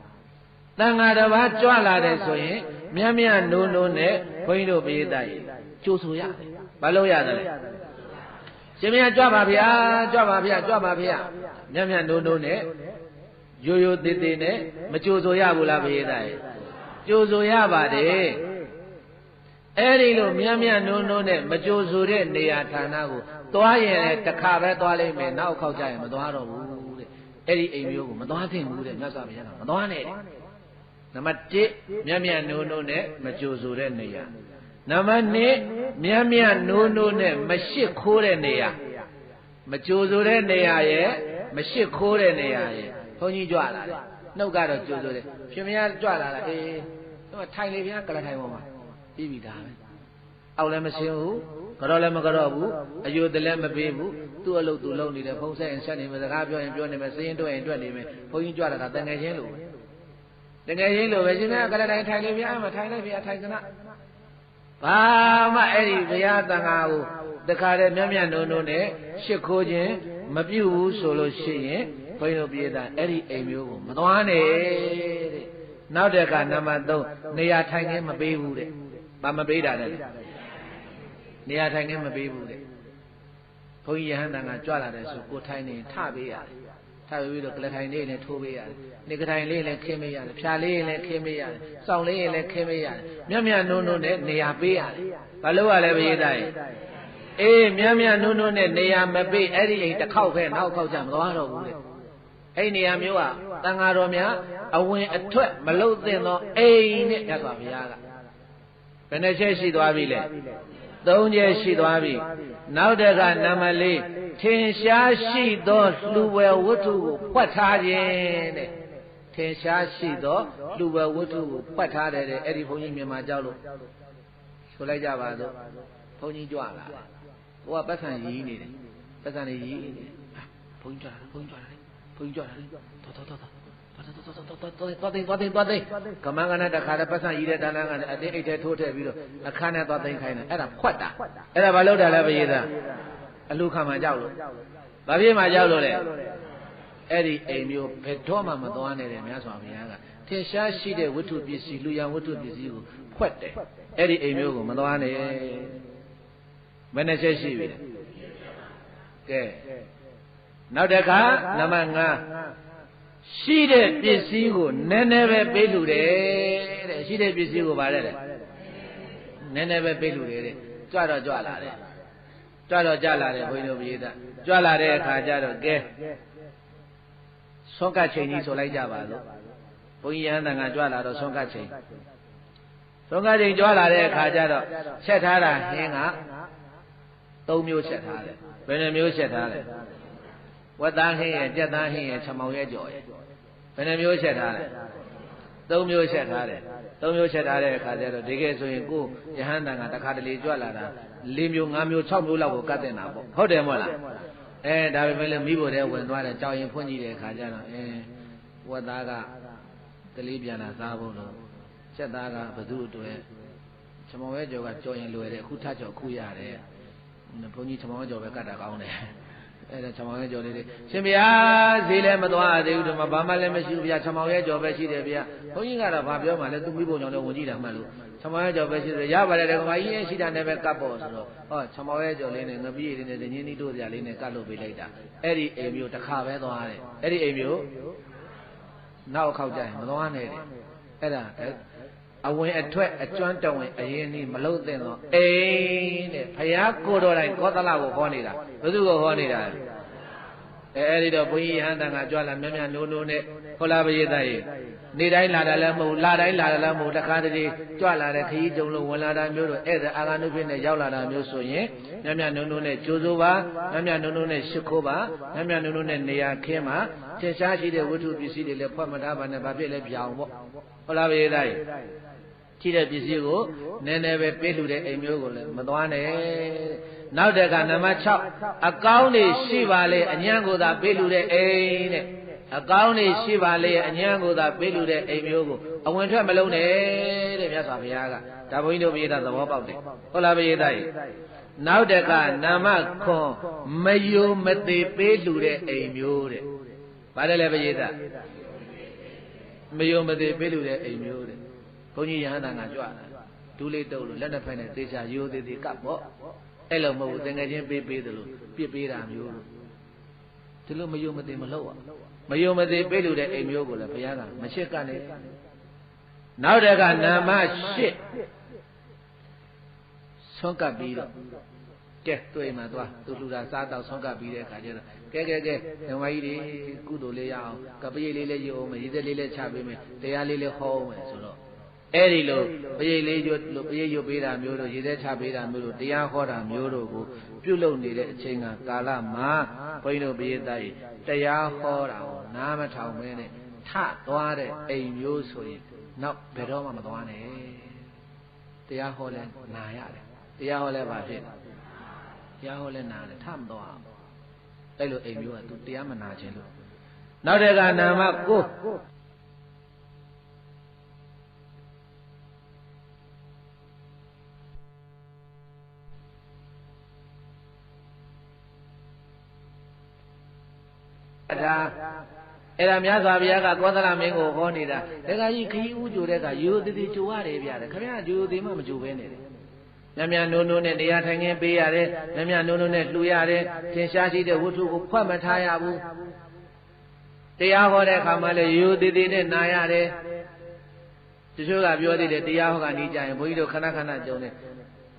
Speaker 1: တန်ဃာတစ်ပါးကြွလာတယ်ဆိုရင်မြတ်မြတ်နိုးနိုးနဲ့ဘုန်းကြီးတို့ပိဋကကြီးကြိုဆိုရတယ်ဘာလို့ရတယ်လဲရှင်မကြွပါဗျာကြွပါဗျာကြွပါဗျာမြတ်မြတ်နိုးနိုးနဲ့ရိုးရိုးသေးသေးနဲ့မကြိုဆိုရဘူးလားပိဋကကြီးကြိုဆိုရပါတယ်အဲ့ဒီလိုမြတ်မြတ်နိုးနိုးနဲ့မကြိုဆိုတဲ့နေရာဌာနကိုသွားရင်လည်းတစ်ခါပဲသွားလိမ့်မယ်နောက်ခောက်ကြရင်မသွားတော့ဘူးတဲ့အဲ့ဒီအိမ်မျိုးကိုမသွားသင့်ဘူးတဲ့မြတ်စွာဘုရားကမသွားနဲ့နံပါတ်1မြတ်မြတ်နိုးနိုးနဲ့မကြိုဆိုတဲ့နေရာနံပါတ်2မြတ်မြတ်နိုးနိုးနဲ့မရှိခိုးတဲ့နေရာမကြိုဆိုတဲ့နေရာရဲ့မရှိခိုးတဲ့နေရာရဲ့ဘုန်းကြီးကြွလာတယ်နှုတ်ကတော့ကြိုဆိုတယ်ရှင်မကြွလာတာအေးထိုင်လေဗျာကလထိုင်ပေါ်မှာပြီးပြီဒါပဲအောက်လည်းမရှင်းဘူးကြောလည်းမကြောဘူးအယုတလည်းမပေးဘူးသူ့အလုပ်သူလုပ်နေတယ်ဖုံးဆက်ရင်ဆက်နေမယ်စကားပြောရင်ပြောနေမယ်စည်ရင်တွေ့ရင်တွေ့နေမယ်ဘုန်းကြီးကြွလာတာတန်ငယ်ချင်းလို့တကယ်ချင်းလို့ပဲရှင်မကလထိုင်ထိုင်လေဗျာမထိုင်လိုက်ဗျာထိုင်ကနာဘာမှအဲ့ဒီဘုရားတန်ခါကိုတခါတည်းမြတ်မြတ်နိုးနိုးနဲ့ရှ िख ိုးခြင်းမပြုဘူးဆိုလို့ရှိရင်ဘုန်းကြီးတို့ပြည်သားအဲ့ဒီအိမ်မျိုးကိုမသွားနဲ့တဲ့နောက်တစ်ခါနံပါတ်3နေရာထိုင်ခင်းမပေးဘူးတဲ့ဘာမပေးတာလဲနေရာထိုင်ခင်းမပေးဘူးတဲ့ဘုန်းကြီးယဟန်တန်ကကြွလာတယ်ဆိုကိုထိုင်နေထပေးရတယ်ထပြီးတော့ကလထိုင်လေးနဲ့ထိုးပေးရတယ်နေကထိုင်လေးလည်းခင်းပေးရတယ်ဖြာလေးလည်းခင်းပေးရတယ်စောင်းလေးလည်းခင်းပေးရတယ်မြတ်မြတ်နိုးနိုးနဲ့နေရာပေးရတယ်ဘာလို့ ရလဲဘုရားသားရဲ့မြတ်မြတ်နိုးနိုးနဲ့နေရာမပေးအဲ့ဒီအိမ်တစ်ခေါက်ပဲနောက်ခေါက်ကြမသွားတော့ဘူးတဲ့အဲ့နေရာမျိုးကတန်ဃာတော်များအဝင်အထွက်မလုတ်သင့်သောအိမ်နဲ့မြတ်စွာဘုရားကဘယ်နှချက်ရှိသွားပြီလဲ3ချက်ရှိသွားပြီနောက်တကနံပါတ်4ထင်ရှားရှိသောလှူဝယ်ဝတ္ထုကိုဖွက်ထားခြင်းတဲ့ထင်ရှားရှိသောလှူဝယ်ဝတ္ထုကိုဖွက်ထားတယ်တဲ့အဲ့ဒီဘုန်းကြီးမြန်မာကြောက်လို့ဆိုလိုက်ကြပါစို့ဘုန်းကြီးကြွလာဟိုကပတ်စံရည်နေတယ်ပတ်စံရည်နေတယ်ဘုန်းကြီးကြွလာဘုန်းကြီးကြွလာဘုန်းကြီးကြွလာသွားသိကမန်းကနဲ့တခါတည်းပတ်စံရည်တဲ့တန်းလန်းကအတင်းအိတ်ထဲထိုးထည့်ပြီးတော့အခန်းနဲ့သွားသိခိုင်းတယ်အဲ့ဒါဖွက်တာအဲ့ဒါဘာလို့တာလဲဘုရားသားအလူခံမှကြောက်လို့ဘာဖြစ်မှကြောက်လို့လဲအဲ့ဒီအိမ်မျိုးဘယ်တော့မှမသွားနဲ့တဲ့မြတ်စွာဘုရားကထင်ရှားရှိတဲ့ဝတ္ထုပစ္စည်းလူရန်ဝတ္ထုပစ္စည်းကိုဖွက်တယ်အဲ့ဒီအိမ်မျိုးကိုမသွားနဲ့ဘယ်နှချက်ရှိပြီလဲကဲနောက်တစ်ခါနံပါတ်5ရှိတဲ့ပစ္စည်းကိုနည်းနည်းပဲပေးလူတယ်တဲ့ရှိတဲ့ပစ္စည်းကိုဗါတဲ့နည်းနည်းပဲပေးလူတယ်တဲ့ကြွတော့လာတယ်ကြွတော့ကြလာတယ်ဘုန်းကြီးတို့ပြည်သားကြွလာတဲ့အခါကျတော့ကဲဆွမ်းကချိန်ကြီးဆိုလိုက်ကြပါလို့ဘုန်းကြီးရဟန်းတန်ကကြွလာတော့ဆွမ်းကချိန်ကြွလာတဲ့အခါကျတော့ချက်ထားတာဟင်းက3မျိုးချက်ထားတယ်ဘယ်နှမျိုးချက်ထားလဲဝတ်သားဟင်းရဲ့ကြက်သားဟင်းရဲ့ချမောင်ရဲ့ကြော်ရဲ့ဘယ်နှမျိုးချက်ထားလဲ3မျိုးချက်ထားတယ်3မျိုးချက်ထားတဲ့အခါကျတော့ဒီကဲဆိုရင်ကိုယဟန်တန်ကတခါတလေကြွလာတာ4မျိုး5မျိုး6မျိုးလောက်ကိုကတ်တင်တာပေါ့ဟုတ်တယ်မဟုတ်လားဒါပေမဲ့လည်းမိဖို့တဲ့ဝင်သွားတယ်ကြောင်ရင်ဖွင့်ကြည့်တဲ့အခါကျတော့ ဝတ်သားကကလေးပြန်လာစားဖို့လို့ချက်သားကဘသူ့အတွက်ချမောင်ရဲကျော်ကကြော်ရင်လွယ်တယ်အခုထကြော်ခုရတယ်ဘုန်းကြီးချမောင်ရဲကျော်ပဲကတ်တာကောင်းတယ်အဲ့ဒါချမောင်ရဲကျော်လေးရှင်ဗျာဈေးလည်းမသွားသေးဘူးဒီမှာဘာမှလည်းမရှိဘူးဗျာချမောင်ရဲကျော်ပဲရှိတယ်ဗျာဘုန်းကြီးကတော့ဘာပြောမှလဲသူမိဘုံကြောင့်လည်းဝင်ကြည့်တာမှတ်လို့ချမောင်ရဲကျော်ပဲရှိတယ်ရပါတယ်ကွာကြီးရှိတာနဲ့ပဲကတ်ဖို့ဆိုတော့ဟောချမောင်ရဲကျော်လေးနဲ့ငပြည့်လေးနဲ့ညင်းနီးတို့စရာလေးနဲ့ကတ်လို့ပေးလိုက်တာအဲ့ဒီအိမ်မျိုးတစ်ခါပဲသွားတယ်အဲ့ဒီအိမ်မျိုးနောက်ခောက်ကြရင်မသွားနဲ့တဲ့အဲ့ဒါအဝင်အထွက်အကျွမ်းတဝင်အရင်นี่မလုံးသင့်တော့အိမ်တဲ့ဘုရားကိုတော်တိုင်ကောသလကိုဟောနေတာဘယ်သူကိုဟောနေတာအဲ့ဒီတော့ဘုန်းကြီးဟန်တန်ကကြွလာမြတ်နိုးနဲ့ခေါ်လာပရိသတ်ရေနေတိုင်းလာတယ်လည်းမဟုတ်လာတိုင်းလာတယ်လည်းမဟုတ်တခါတည်းကြွလာတဲ့ခရီးကြုံလို့ဝင်လာတာမျိုးတို့အဲ့ဒါအာဂန္တုဖြစ်နဲ့ရောက်လာတာမျိုးဆိုရင်မြတ်နိုးနဲ့ကြိုးစိုးပါမြတ်နိုးနဲ့ရှိခိုးပါမြတ်နိုးနဲ့နေရာခင်းပါသင်ရှားရှိတဲ့ဝတ္ထုပစ္စည်းတွေလည်းဖွက်မထားပါနဲ့ဘာဖြစ်လဲပြောင်းပေါ့ဟုတ်လားပရိသတ်ရေရှိတဲ့ပစ္စည်းကိုနည်းနည်းပဲပေးလှူတဲ့အိမ်မျိုးကိုလည်းမသွားနဲ့နောက်တကနံပါတ်6အကောင်းနေရှိပါလေအညံ့ကိုသာပေးလှူတဲ့အိမ်တဲ့အကောင်းနေရှိပါလေအညံ့ကိုသာပေးလှူတဲ့အိမ်မျိုးကိုအဝင်ထွက်မလုံးနဲ့တဲ့မြတ်စွာဘုရားကဒါဘုန်းကြီးတို့ပိဋကသဘောပေါက်တယ်ဟုတ်လားပိဋကကြီးနောက်တကနံပါတ်9မယုံမသေးပေးလှူတဲ့အိမ်မျိုးတဲ့ဗါတယ်လေပိဋကမယုံမသေးပေးလှူတဲ့အိမ်မျိုးတဲ့ဘုန်းကြီးရဟန္တာကကြွလာဒူးလေးတုပ်လို့လက်နှစ်ဖက်နဲ့သေချာရိုးသေးသေးကပ်ပေါ့အဲ့လိုမဟုတ်ဘူးတကယ်ချင်းပေးတယ်လို့ပြစ်ပေးတာမျိုးဒီလိုမယုံမသိမလုပ်ရမယုံမသိပေးလို့တဲ့အိမ်မျိုးကိုလည်းဘုရားကမချစ်ကနေနောက်တကနာမ8ဆွန့်ကပ်ပြီးတော့ကဲတွေ့မှသွားသူလူတာစားတော့ဆွန့်ကပ်ပြီးတဲ့အခါကျတော့ကဲဓမ္မကြီးတွေကုသိုလ်လေးရအောင်ကပရိတ်လေးယူအောင်ရည်သက်လေးလည်းချပေးမယ်တရားလေးလည်းဟောအောင်မယ်ဆိုတော့အဲ့ဒီလိုပရိတ်လေးရွတ်လို့ပရိတ်ရွတ်ပေးတာမျိုးတို့ရည်သက်ချပေးတာမျိုးတို့တရားဟောတာမျိုးတို့ကိုပြုလုပ်နေတဲ့အချိန်ကကာလမှာဘုန်းကြီးတို့ပရိသတ်ကြီးတရားဟောတာကိုနားမထောင်မဲနဲ့ထသွားတဲ့အိမ်မျိုးဆိုရင်နောက်ဘယ်တော့မှမသွားနဲ့တရားဟောလဲနာရတယ်တရားဟောလဲဘာဖြစ်တရားဟောလဲနာတယ်ထမသွားအဲ့လိုအိမ်မျိုးကသူတရားမနာခြင်းလို့နောက်တဲ့ကနာမ9ဒါအဲ့ဒါမြတ်စွာဘုရားကကောသလမင်းကိုဟောနေတာတခါကြီးခရီးဥကြိုတဲ့ကရိုးသေးသေးကြိုရတယ်ဗျာခင်ဗျားရိုးသေးမှမကြိုပဲနေတယ်မြတ်နိုးနဲ့တရားထိုင်ခင်းပေးရတယ်မြတ်နိုးနဲ့လှူရတယ်သင်ရှားရှိတဲ့ဝတ္ထုကိုဖွက်မထားရဘူးတရားဟောတဲ့အခါမှာလည်းရိုးသေးသေးနဲ့နာရတယ်တချို့ကပြောသေးတယ်တရားဟောကနေကြရင်ဘုန်းကြီးတို့ခဏခဏကြုံတယ်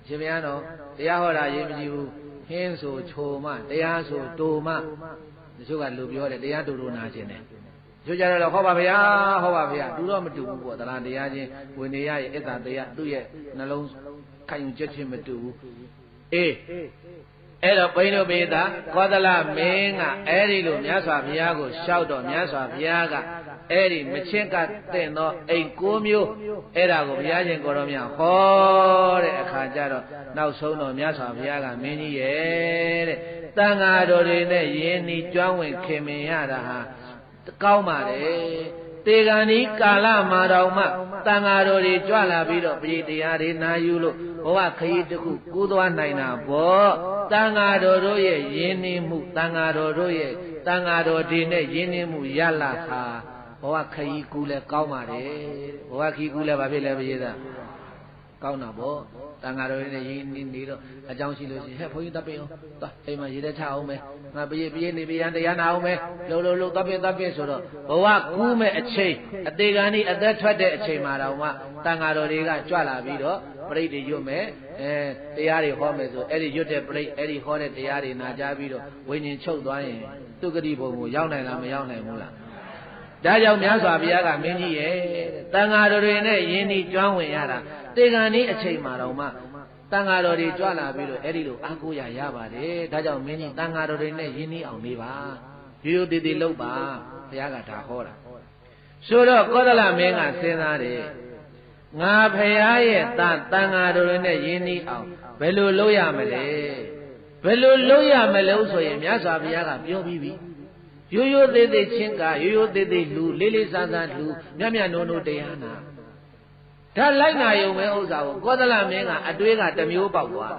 Speaker 1: ရှင်မယားတော့တရားဟောတာရေးမကြည့်ဘူးဟင်းဆိုချိုမှတရားဆိုတိုမှတချို့ကလူပြောတယ်တရားတူတူနာခြင်းတယ်တချို့ကြတော့ဟောပါဗျာဟောပါဗျာတူတော့မတူဘူးပေါ့သလားတရားချင်းဝိနည်းရဲ့အစ္ဆာတရားသူ့ရဲ့နှလုံးခံယူချက်ချင်းမတူဘူးအေးအဲ့တော့ဘိန်းတို့ပိသာကောသလမင်းကအဲ့ဒီလိုမြတ်စွာဘုရားကိုရှောက်တော့မြတ်စွာဘုရားကအဲ့ဒီမချစ်ကတဲ့သောအိမ်9မျိုးအဲ့ဒါကိုဘုရားရှင်ကိုရောမြတ်ဟောတဲ့အခါကျတော့နောက်ဆုံးတော့မြတ်စွာဘုရားကမင်းကြီးရဲ့တဲ့တန်ဃာတော်တွေနဲ့ယင်းဤကျွမ်းဝင်ခင်မင်ရတာဟာကောင်းပါလေတေဂန်ဤကာလမှာတော်မှတန်ဃာတော်တွေကြွလာပြီးတော့ပြည်တရားတွေနာယူလို့ဘဝခရီးတစ်ခုကူးသွားနိုင်တာပေါ့တန်ဃာတော်တို့ရဲ့ယင်းနှမှုတန်ဃာတော်တို့ရဲ့တန်ဃာတော်တွေနဲ့ယင်းနှမှုရလာဟာဘဝခရီးကူးလဲကောင်းပါတယ်ဘဝခရီးကူးလဲဘာဖြစ်လဲပရိသတ်ကောင်းတာပေါ့တန်ဃာတော်တွေနဲ့ရင်းနေတော့အကြောင်းရှိလို့ရှိရင်ဟဲ့ဘုန်းကြီးတပ်ပင်းအောင်သွားအိမ်မှာရေထဲချအောင်မယ်ငါပြေးနေပြန်တရားနာအောင်မယ်လို့တပ်ပင်းဆိုတော့ဘဝကူးမဲ့အချိန်အသေးကံဤအသက်ထွက်တဲ့အချိန်မှာတော့မှတန်ဃာတော်တွေကကြွလာပြီးတော့ပရိတ်တွေရွတ်မယ်တရားတွေဟောမယ်ဆိုအဲ့ဒီရွတ်တဲ့ပရိတ်အဲ့ဒီဟောတဲ့တရားတွေနာကြားပြီးတော့ဝိညာဉ်ချုပ်သွားရင်သူဂတိဘုံကိုရောက်နိုင်လားမရောက်နိုင်ဘူးလားဒါကြောင့်မြတ်စွာဘုရားကမင်းကြီးရဲ့တန်ဃာတော်တွေနဲ့ယင်းဤကျွမ်းဝင်ရတာတေဂန်ဤအချိန်မှာတော့မှတန်ဃာတော်တွေကြွလာပြီးတော့အဲ့ဒီလိုအားကိုးရပါတယ်ဒါကြောင့်မင်းကြီးတန်ဃာတော်တွေနဲ့ယင်းဤအောင်နေပါရိုးသေးသေးလုပ်ပါဘုရားကဒါဟောတာဆိုတော့ကောသလမင်းကစဉ်းစားတယ်ငါဘုရားရဲ့တန်ဃာတော်တွေနဲ့ယင်းဤအောင်ဘယ်လိုလုပ်ရမလဲဘယ်လိုလုပ်ရမလဲဆိုရင်မြတ်စွာဘုရားကပြောပြီးပြီ ရိုးရိုးသေးသေးချင်းကရိုးရိုးသေးသေးလူလေးလေးစားစားလူမြတ်မြတ်နိုးနိုးတရားနာဒါလိုက်နာယုံပဲဥစ္စာကိုကောသလမင်းကအတွေးကတစ်မျိုးပေါက်သွား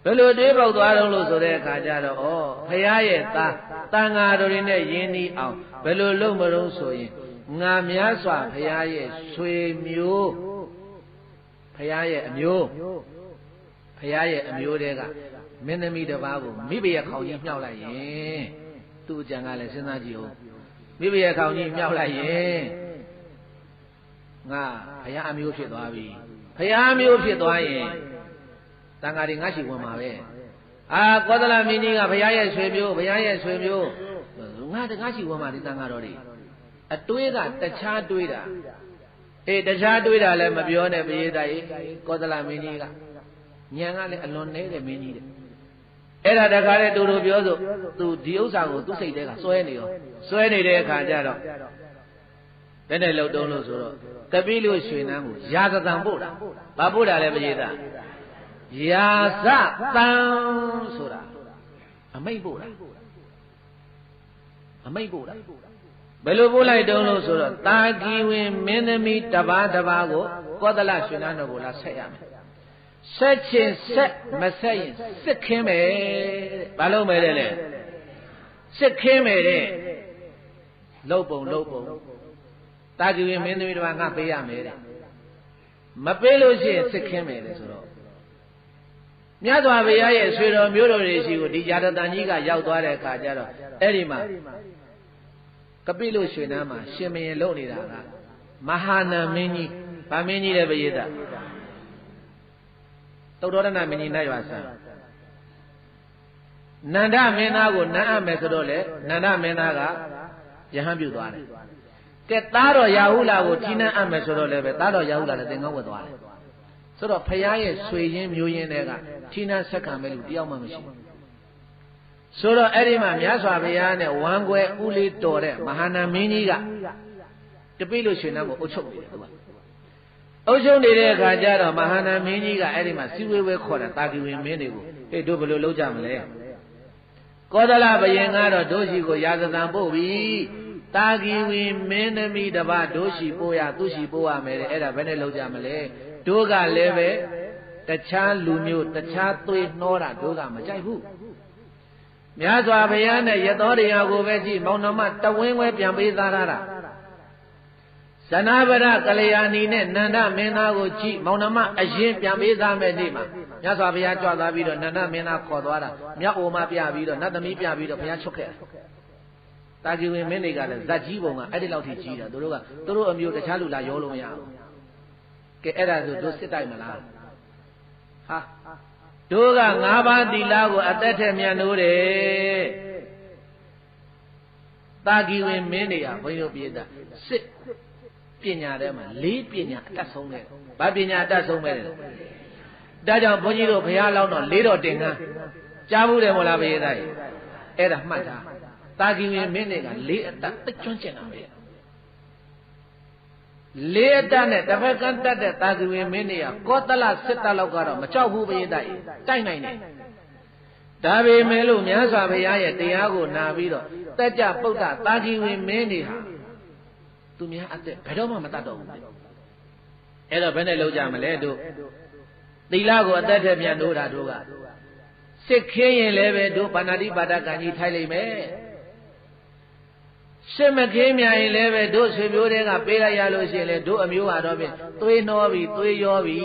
Speaker 1: ဘယ်လိုတွေးပေါက်သွားတော့လို့ဆိုတဲ့အခါကျတော့ဩဖရာရဲ့သားတန်ဃာတော်တွေနဲ့ယဉ်နီးအောင်ဘယ်လိုလုပ်မလို့ဆိုရင်ငါများစွာဖရာရဲ့ဆွေမျိုးဖရာရဲ့အမျိုးဖရာရဲ့အမျိုးတွေကမင်းသမီးတစ်ပါးကိုမိဘရဲ့ခေါင်းကြီးမြှောက်လိုက်ရင်သူ့အကြံကလည်းစဉ်းစားကြည့်ဦးမိဘရဲ့ခေါင်းကြီးမြှောက်လိုက်ရင်ငါဘုရားအမျိုးဖြစ်သွားပြီဘုရားအမျိုးဖြစ်သွားရင်တန်ဃာတွေငါရှိဝင်မှာပဲကောသလမင်းကြီးကဘုရားရဲ့ဆွေမျိုးဘုရားရဲ့ဆွေမျိုးငါတကားရှိဝင်မှာဒီတန်ဃာတော်တွေအတွေးကတခြားတွေးတာတခြားတွေးတာလည်းမပြောနဲ့ပရိသတ်ကြီးကောသလမင်းကြီးကဉာဏ်ကလည်းအလွန်နည်းတဲ့မင်းကြီးတဲ့အဲ့ဒါတခါလေတူတူပြောဆိုသူဒီဥစ္စာကိုသူ့စိတ်ထဲကစွဲနေရောစွဲနေတဲ့အခါကျတော့ဘယ်နဲ့လှုပ်တုံးလို့ဆိုတော့ကပိလို့ရွှေနန်းကိုရာဇသံပို့တာဘာပို့တာလဲပရိသတ်ရာဇသံဆိုတာအမိတ်ပို့တာအမိတ်ပို့တာဘယ်လိုပို့လိုက်တုံးလို့ဆိုတော့တာကီဝင်မင်းသမီးတစ်ပါးတစ်ပါးကိုကောသလရွှေနန်းတော်ကိုလာဆက်ရမယ်ဆက်ချင်ဆက်မဆက်ရင်စစ်ခင်းမယ်တဲ့ဘာလို့မဲတဲ့လဲစစ်ခင်းမယ်တဲ့လှုပ်ပုံတာကီဝင်မင်းသမီးတစ်ပါးငါပေးရမယ်တဲ့မပေးလို့ရှိရင်စစ်ခင်းမယ်တဲ့ဆိုတော့မြတ်စွာဘုရားရဲ့ဆွေတော်မျိုးတော်တွေရှိကိုဒီရာဇသံကြီးကရောက်သွားတဲ့အခါကျတော့အဲ့ဒီမှာကပိလို့ရွှေနန်းမှာရှင်မင်းလုံနေတာကမဟာနာမင်းကြီးဗာမင်းကြီးတဲ့ပရိသတ်သုတ္တရဏမင်းကြီးနတ်ရွာဆန်းနန္ဒမင်းသားကိုနန်းအပ်မယ်ဆိုတော့လေနန္ဒမင်းသားကယဟန်ပြုသွားတယ်ကဲသားတော်ရာဟုလာကိုကြီးနှံအပ်မယ်ဆိုတော့လည်းပဲသားတော်ရာဟုလာလည်းသင်္ကန်းဝတ်သွားတယ်ဆိုတော့ဖရာရဲ့ဆွေရင်းမျိုးရင်းတွေကကြီးနှံဆက်ခံမဲ့လူတယောက်မှမရှိဘူးဆိုတော့အဲ့ဒီမှာမြတ်စွာဘုရားနဲ့ဝမ်းကွယ်ဦးလေးတော်တဲ့မဟာနာမင်းကြီးကတပိလို့ရွှေနန်းကိုအုပ်ချုပ်နေတယ်သူကအုပ်ချုပ်နေတဲ့အခါကျတော့မဟာနာမင်းကြီးကအဲ့ဒီမှာစီဝေးဝဲခေါ်တာတာကီဝင်မင်းတွေကိုဟေ့တို့ဘယ်လိုလုပ်ကြမလဲကောသလဘယင်ကတော့တို့ရှိကိုရာဇသံပို့ပြီတာကီဝင်မင်းသမီးတစ်ပါးတို့ရှိပို့ရသူရှိပို့ရမယ်တဲ့အဲ့ဒါဘယ်နဲ့လုပ်ကြမလဲတို့ကလည်းပဲတခြားလူမျိုးတခြားသွေးနှောတာတို့ကမကြိုက်ဘူးမြတ်စွာဘုရားနဲ့ရသောတရားကိုပဲကြည့်မောင်နှမတဝင်းဝဲပြန်ပေးသားတာဇနဗရကလျာဏီနဲ့နန္ဒမင်းသားကိုကြည့်မောင်နှမအရင်ပြန်ပေးသားမဲ့နေ့မှာမြတ်စွာဘုရားကြွသွားပြီးတော့နန္ဒမင်းသားခေါ်သွားတာမြတ်အိုမပြပြီးတော့နတ်သမီးပြပြီးတော့ဘုရားချုပ်ခဲ့တယ်တာကီဝင်မင်းတွေကလည်းဇက်ကြီးပုံကအဲ့ဒီလောက်ထိကြီးတာသူတို့အမျိုးတခြားလူလာရောလို့မရဘူးကဲအဲ့ဒါဆိုတို့စစ်တိုက်မလားဟာတို့က၅ပါးသီလကိုအသက်ထက်မြတ်လို့တယ်တာကီဝင်မင်းတွေကဘုန်းကြီးတို့ပြည်သားစစ်ပညာထဲမှာ၄ပညာအတတ်ဆုံးတယ်ဘာပညာအတတ်ဆုံးပဲလဲဒါကြောင့်ဘုန်းကြီးတို့ဘုရားလောင်းတော့၄တော်တင်ကန်းကြားဘူးတယ်မို့လားဘုရားသားကြီးအဲ့ဒါမှတ်ထားတာကီဝင်မင်းတွေက၄အတတ်သိကျွမ်းကျင်တာပဲလေးအတတ်နဲ့တစ်ဖက်ကတတ်တဲ့တာကီဝင်မင်းတွေကကောသလစစ်တပ်လောက်ကတော့မကြောက်ဘူးဘုရားတိုက်တိုက်နိုင်တယ်ဒါပေမဲ့လို့မြတ်စွာဘုရားရဲ့တရားကိုနာပြီးတော့တက်ကြပုဒ္ဒတာကီဝင်မင်းတွေဟာသူများအသက်ဘယ်တော့မှမတတ်တော့ဘူးအဲ့တော့ဘယ်နဲ့လုပ်ကြမလဲတို့သီလကိုအသက်ထက်မြတ်လို့တာတို့ကစစ်ခင်းရင်လည်းပဲတို့ပါဏာတိပါဒကံကြီးထိုက်လိမ့်မယ်စစ်မခင်းမြရင်လည်းပဲတို့ဆွေမျိုးတွေကပေးလိုက်ရလို့ရှိရင်လေတို့အမျိုးဟာတော့ပြင်သွေးနှောပြီသွေးရောပြီ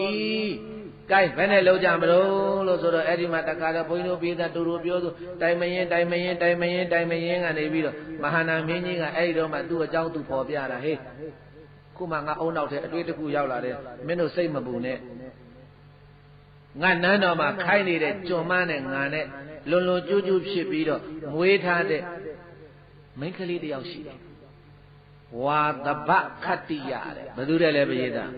Speaker 1: ကဲဘယ်နဲ့လုံးကြမလို့ဆိုတော့အဲ့ဒီမှာတခါတော့ဘုန်းကြီးတို့ပြည်သားတူတူပြောဆိုတိုင်မရင်ကနေပြီးတော့မဟာနာမင်းကြီးကအဲ့ဒီတော့မှသူ့အကြောင်းသူပေါ်ပြတာဟေးခုမှငါအုံနောက်ထဲအတွေ့တစ်ခုရောက်လာတယ်မင်းတို့စိတ်မပူနဲ့ငါနန်းတော်မှာခိုင်းနေတဲ့ကြွန်မနဲ့ငါနဲ့လွန်လွန်ကျူးကျူးဖြစ်ပြီးတော့မွေးထားတဲ့မိန်းကလေးတယောက်ရှိတယ်ဝါသဘခတ္တိယတဲ့ဘယ်သူတဲ့လဲပရိသတ်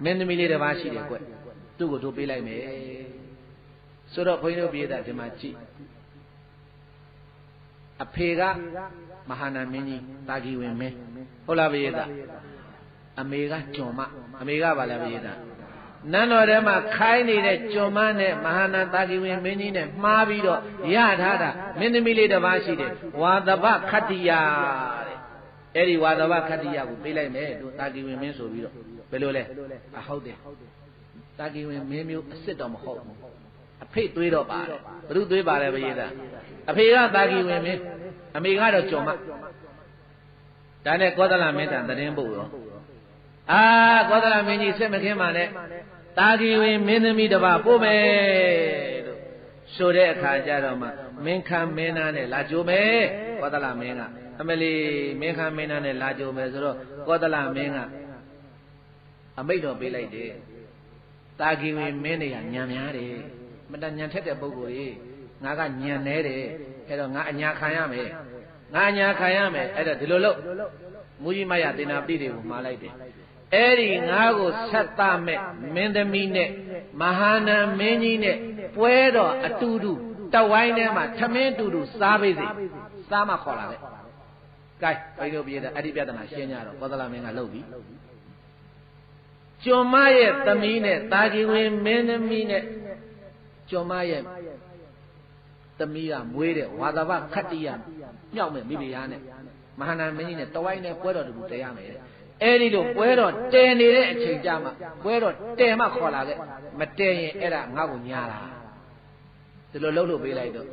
Speaker 1: မင်းသမီးလေးတစ်ပါးရှိတယ်ကွသူ့ကိုတို့ပေးလိုက်မယ်ဆိုတော့ဘုန်းကြီးတို့ပရိသတ်ဒီမှာကြည့်အဖေကမဟာနာမင်းကြီးတာကီဝင်မင်းဟုတ်လားပရိသတ်အမေကကျွန်မအမေကဘာလဲပရိသတ် Nano Rema Kaini, Jomane, Mahana Tagiwin Minine, Mavido, Yadada, Minimili the Vashide, Wadaba Katia. Eri Wadaba Katia, Bile me, Tagiwin Minso, Belole, a hode. Tagiwin Mimu, sit on home. A pay to it up, Rudu Barabeda. A pay out Tagiwin me, a Migado Joma. Dane Godala Meta, the Rainbow. Ah, Godala Mini, Semekemane. Tagiwin Minimi the Bapume. So there, Kajarama, Minka Menane, Lajume, Godala Mena. Family, Minka Menane, Lajume, Godala Mena. A maid of Billy Day. Tagiwin Mini and Yamiari. Madame Yanteta Boguri, Naga Nyanere, Nanya Kayame. Nanya Kayame, at a Dilolo. Mujimaya did not be Malay. Eri Nago Satame, Mendamine, Mahana Menine, Puedo, Atudu, Tawainema, Tamentudu, Sabizi, Sama Kola. Guy, I will be the Adibiana Shenaro, Guadalamina Lobi. Jomaye, Tamine, Tagiwin, Mendamine, Jomaye, Tamia, Muede, Wadava, Katia, Yame, Bibiane, Mahana Menine, Tawaine, Puedo to Butayame. Erido, Puedo, Tenere, Chijama, Puedo, Tema Kola, Matene, Era, Nagunyara. The Lolo be like the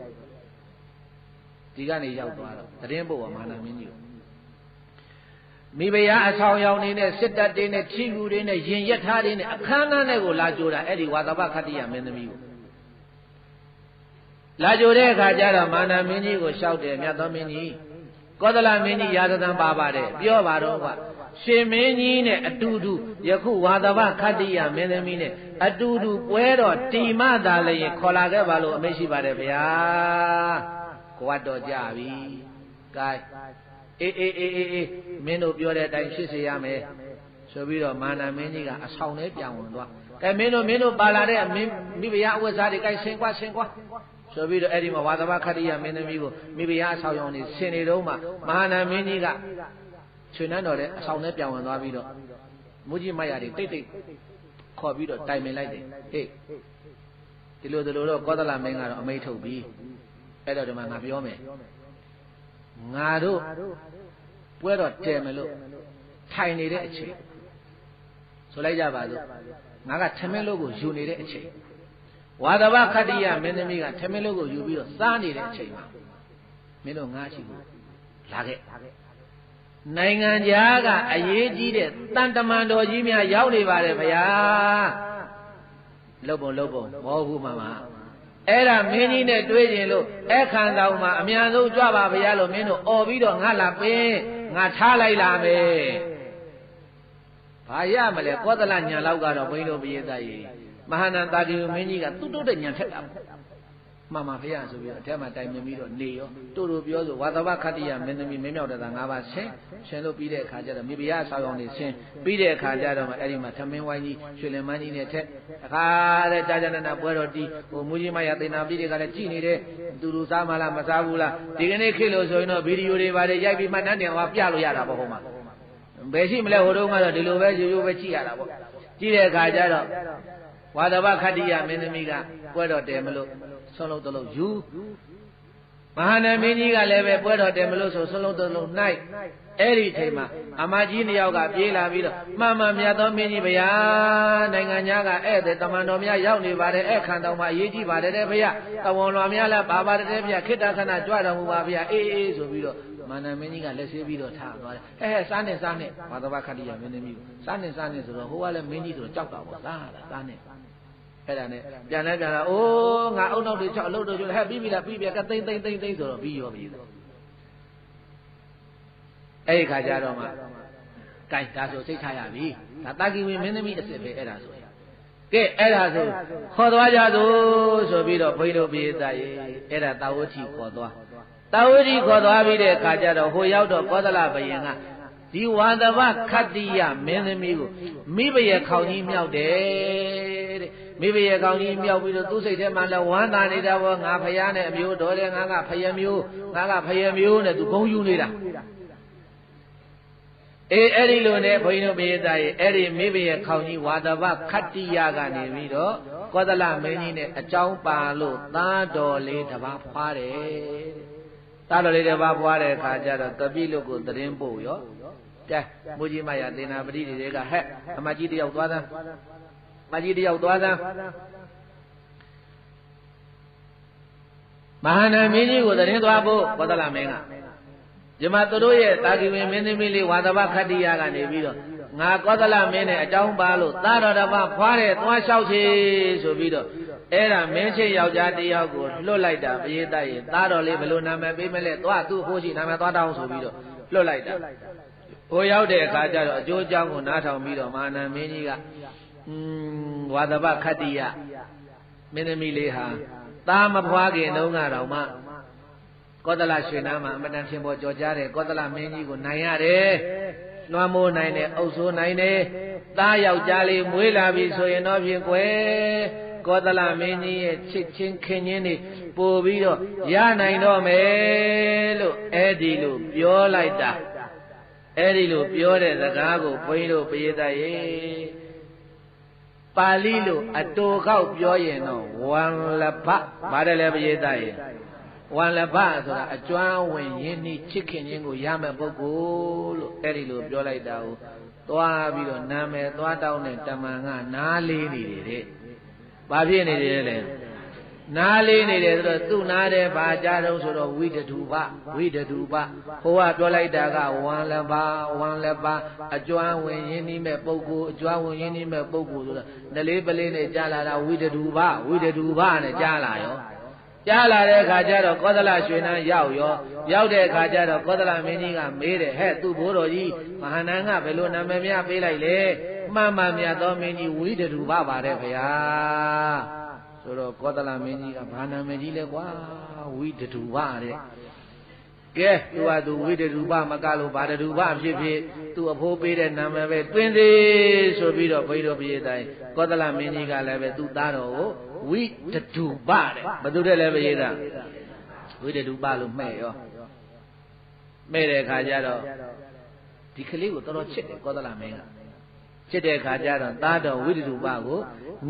Speaker 1: Tigani Yauba, the rainbow of Mana Minu. Maybe I saw you in a sit that in a chigu in a yin yet had in a cana nego la Joda, Eddie Wadabakatia, Menemu. La Jode Kajara, Mana Mini was shouted, Yadomini. Godala Mini Yadadan Babade, Biovaro. Shemeni, a dudu, Yaku Wadava Kadia, Menemine, a dudu, Puedo, Timada, Colagavalo, Meshi Badevia, Quado Javi, Guy, Meno Biore, Shisiame, Sobido, Mana Meniga, a sound Yawa. Meno Balade, Mibia was at the guy Singua. Sobido Edima Wadava Kadia, Menemigo, Mibia Sayoni, Senedoma, Mana Meniga. Chinano, sound up young and Ravido. Muji Mayadi, take Corbido, time like it. Hey, the Lolo Godala Menga, may to be better than Mabiome. Nado, Puedo Temelo, tiny etche. So like Javado, Naga Temelogo, you need etche. Wadava Kadia, Menemiga, Temelogo, you will sunny etche. Meno Nachi, Lage. Nangan Yaga, a ye Tantamando Jimia Yauli Varevaya Lobo, Mohu Mama. Era Menine Dwello, Ekandama, Amiano Java Yalo Meno, Ovido, Nalape, Natala Lame. Payamale, Quadalanya Lauga, Wino Biedai, Mahana Tagi Meniga, Tudo de Yanteta. Mama Fias, Tema Time Miro, Neo, Turu Biozo, Wadava Kadia, Menemi Memo than Ava Saint, Shelo Pide Kajada, maybe I saw on the same, Pide Kajada, Edima, Tamewani, Shulemani Nete, Kare Jajana Bueroti, or Mujimaya, the Nabidi Galatini, Duru Samala, Masavula, Digane Kilos, or no video, the Yabi Manania, or Pialo Yara Homa. Besimla Horoma, the Love, you were Chiara. Tire Kajada, Wadava Kadia, Menemiga, Puerto Demelo. Solo the low you Mahana Miniga leve Puerto de Meloso, solo the low night. Eri Tema, Amajini Yoga, Pila Vida, Mamma Miato Mini Baya, Nanganyaga, the Tamanomia Yauni, Vade, Ekandoma, Yiji, Vade, the Wonomiala, Baba, Devia, Kitakana, Juada, Muvavia, so Vido, Mana Miniga, let's see Vido Town. Eh, Sunday, Madavakadia, Minimi, Sunday, who are many to Jaka was Sunday. Jana, oh, I don't know the child, you have been a baby, I can think or be your video. Eh, Kajaroma, Kaitazo, say Kayavi, Tataki women, me as if Erazo. Get Erazo, Kodajazo, so be the point of it, Era Taochi Kodoa. Taochi Kodoa, Kajaro, who out of Kodala Bayana. You want the what Kadia, Menemigo, maybe a county meow dead. Maybe a county meow with a two say them and one night it was Napayana, Mu, Dorian, Naga Payamu, to go you later. အဲ့ဒီလိုနဲ့ဘုန်းကြီးတို့ပိယသားရဲ့အဲ့ဒီမိဘရဲ့ခေါင်းကြီးဝါသဗခတ္တိယကနေပြီးတော့ကောသလမင်းကြီးနဲ့အကြောင်းပါလို့သားတော်လေးတစ်ပါးဖွားတယ်သားတော်လေးတစ်ပါးဖွားတဲ့အခါကျတော့ကပိလုကိုသတင်းပို့ရောကဲမူကြီးမရသေနာပတိတွေကဟဲ့အမကြီးတယောက်သွားသားမကြီးတယောက်သွားသားမဟာနာမင်းကြီးကိုသတင်းသွားဖို့ကောသလမင်းကဒီမှာသူတို့ရဲ့တာဂိဝင်မင်းသမီးလေးဝါသဗခတ္တိယကနေပြီးတော့ငါကောသလမင်းနဲ့အကြောင်းပါလို့သားတော်တစ်ပါးဖွားတဲ့သွားလျှောက်ချေဆိုပြီးတော့အဲ့ဒါမင်းချင်းယောက်ျားတစ်ယောက်ကိုလွတ်လိုက်တာပရိသတ်ရဲ့သားတော်လေးဘယ်လိုနာမည်ပေးမလဲသွားသူ့ဟိုးရှိနာမည်သွားတောင်းဆိုပြီးတော့လွတ်လိုက်တာဟိုရောက်တဲ့အခါကျတော့အကျိုးအကြောင်းကိုနားထောင်ပြီးတော့မဟာနာမင်းကြီးကဝါသဗခတ္တိယမင်းသမီးလေးဟာသားမဖွားခင်တုန်းကတော့မှကောသလရွှေနာမှာအမတန်ထင်ပေါ်ကြော်ကြားတယ်ကောသလမင်းကြီးကိုနိုင်ရတယ်လွှမ်းမိုးနိုင်တယ်အုပ်ဆိုးနိုင်တယ်သားယောက်ျားလေးမွေးလာပြီဆိုရင်တော့ဖြင့်ကွယ်ကောသလမင်းကြီးရဲ့ချစ်ချင်းခင်ချင်းတွေပို့ပြီးတော့ရနိုင်တော့မယ်လို့အဲ့ဒီလိုပြောလိုက်တာအဲ့ဒီလိုပြောတဲ့စကားကိုဘုန်းကြီးတို့ပိယသားရေပါဠိလိုအတူကောက်ပြောရင်တော့ဝံလဘဘာတယ်လဲပိယသားရေဝံလဘဆိုတာအကျွမ်းဝင်ရင်းနှီးချစ်ခင်ခြင်းကိုရမယ်ပုဂ္ဂိုလ်လို့အဲ့ဒီလိုပြောလိုက်တာကိုသွားပြီးတော့နာမည်သွားတောင်းတဲ့တမန်ကနားလေးနေတယ်တဲ့ဘာဖြစ်နေတယ်လဲနားလေးနေတယ်ဆိုတော့သူ့နားတဲ့ဘာကြတော့ဆိုတော့ဝိတ္တုပဟိုကပြောလိုက်တာကဝံလဘအကျွမ်းဝင်ရင်းနှီးမဲ့ပုဂ္ဂိုလ်အကျွမ်းဝင်ရင်းနှီးမဲ့ပုဂ္ဂိုလ်ဆိုတော့နလေးပလေးနဲ့ကြားလာတာဝိတ္တုပနဲ့ကြားလာရောကြားလာတဲ့အခါကျတော့ကောသလရွှေနန်းရောက်တဲ့အခါကျတော့ကောသလမင်းကြီးကမေးတယ်ဟဲ့သူ့ဘိုးတော်ကြီးမဟာနန်းကဘယ်လိုနာမည်များပေးလိုက်လဲမှန်မှန်မြတ်သောမင်းကြီးဝိတ္တုပပါတယ်ဗျာဆိုတော့ကောသလမင်းကြီးကဘာနာမည်ကြီးလဲကွာဝိတ္တုပတဲ့ကဲသူကသူဝိတ္တုပမကလို့ဘာတုပဖြစ်ဖြစ်သူ့အဖိုးပေးတဲ့နာမည်ပဲတွင်သေးဆိုပြီးတော့ဘိဓိတော်ပြည်တိုင်းကောသလမင်းကြီးကလည်းပဲသူ့သားတော်ကိုဝိတ္တုပတဲ့ဘသူတဲ့လဲပဲရေးတာဝိတ္တုပလို့မှဲ့ရောမှဲ့တဲ့အခါကျတော့ဒီကလေးကိုတော်တော်ချစ်တယ်ကောသလမင်းကချစ်တဲ့အခါကျတော့သားတော်ဝိတ္တုပကို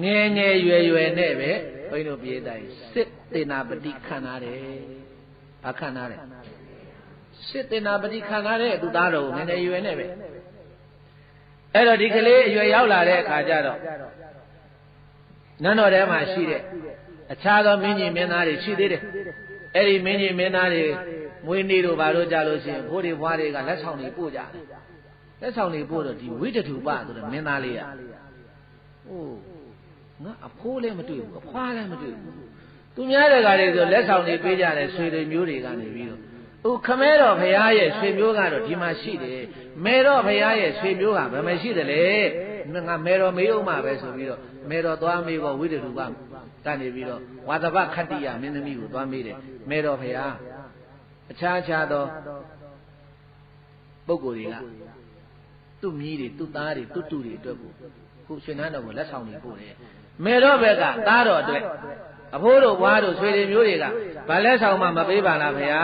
Speaker 1: ငယ်ငယ်ရွယ်ရွယ်နဲ့ပဲဘိန်းတို့ပြေးတိုင်းစစ်တေနာပတိခံရတယ်ဘာခံရတယ်စစ်တေနာပတိခံရတယ်သူသားတော်ကိုငယ်ငယ်ရွယ်နဲ့ပဲအဲ့တော့ဒီကလေးအရွယ်ရောက်လာတဲ့အခါကျတော့နန်းတော်ထဲမှာရှိတဲ့အခြားသောမင်းကြီးမင်းသားတွေရှိသေးတယ်အဲ့ဒီမင်းကြီးမင်းသားတွေမွေးနေ့တို့ဘာလို့ကြလို့ရှိရင်ဘိုးတွေဘွားတွေကလက်ဆောင်တွေပို့ကြတယ်လက်ဆောင်တွေပို့တော့ဒီဝိတ္တုပဆိုတဲ့မင်းသားလေးကအိုးငါအဖိုးလည်းမတွေ့ဘူးအဖွားလည်းမတွေ့ဘူးသူများတဲ့ကားတွေဆိုလက်ဆောင်တွေပေးကြတယ်ဆွေတွေမျိုးတွေကနေပြီးတော့ခမဲတော်ဘုရားရဲ့ဆွေမျိုးကတော့ဒီမှာရှိတယ်မဲတော်ဘုရားရဲ့ဆွေမျိုးကဘယ်မှာရှိတယ်လဲငါမဲတော်မေးအောင်မှာပဲဆိုပြီးတော့မဲတော်သွားမေးဖို့ဝိတ္တုပကနေပြီးတော့ဝါသဗခတ္တိယမင်းသမီးကိုသွားမေးတယ်မဲတော်ဘုရားအခြားသောပုဂ္ဂိုလ်တွေကသူ့မြည်တွေသူ့သားတွေသူ့တူတွေအတွက်ကိုခုရွှေနန်းတော်ကိုလက်ဆောင်တွေပို့တယ်မဲတော်ဘက်ကသားတော်အတွက်အဖိုးတို့ဘွားတို့ဆွေတွေမျိုးတွေကဗာလက်ဆောင်မှမပေးပါလားဗျာ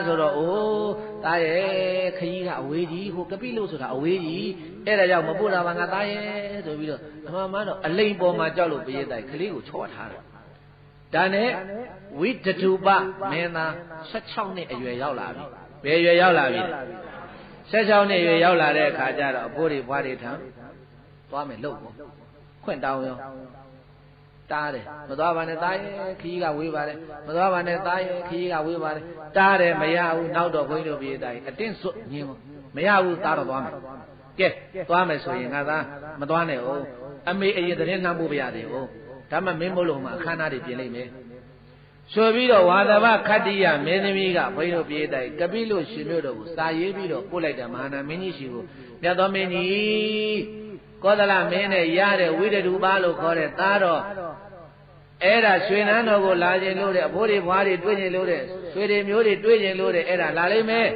Speaker 1: ဆိုတော့အိုးသားရဲ့ခကြီးကအဝေးကြီးဟိုကပိလို့ဆိုတာအဝေးကြီးအဲ့ဒါကြောင့်မပို့တာပါငါသားရဲ့ဆိုပြီးတော့အမှန်တော့အလိမ်ပေါ်မှာကြောက်လို့ပြေးတိုင်ခလေးကိုချောထားတယ်ဒါနဲ့ဝိတ္တုပမင်းသား16နှစ်အရွယ်ရောက်လာပြီဘယ်အရွယ်ရောက်လာပြီ16နှစ်အရွယ်ရောက်လာတဲ့အခါကျတော့အဖိုးတွေဘွားတွေထံသွားမယ်လို့ခွင့်တောင်းရောတားတယ်မသွားပါနဲ့သားရဲ့ခကြီးကဝေးပါတယ်မသွားပါနဲ့သားရဲ့ခကြီးကဝေးပါတယ်တားတယ်မရဘူးနောက်တော့ဘုန်းကြီးတို့ပြေးတိုင်းအတင်းစွတ်ညင်းမရဘူးသားတော့သွားမယ်ကဲသွားမယ်ဆိုရင်ငါသားမသွားနဲ့ဟုတ်အမေအရင်သတင်းနှမ်းဖို့ပြရတယ်ဟုတ်ဒါမှမင်းမို့လို့မှအခမ်းအနားတွေပြင်လိုက်မယ်ဆိုပြီးတော့ဝါသဗခတ္တိယမင်းသမီးကဘုန်းကြီးတို့ပြေးတိုင်းကပိလို့ရှင်မြို့တော်ကိုစာရေးပြီးတော့ပို့လိုက်တာမဟာနာမင်းကြီးရှိကိုမြတ်သောမင်းကြီးကောသလမင်းနဲ့ရတဲ့ဝိတ္တုပလို့ခေါ်တဲ့သားတော်အဲ့ဒါရွှေနန်းတော်ကိုလာခြင်းလို့တဲ့အဖိုးတွေဘွားတွေတွေ့ခြင်းလို့တဲ့ဆွေတွေမျိုးတွေတွေ့ခြင်းလို့တဲ့အဲ့ဒါလာလိမ့်မယ်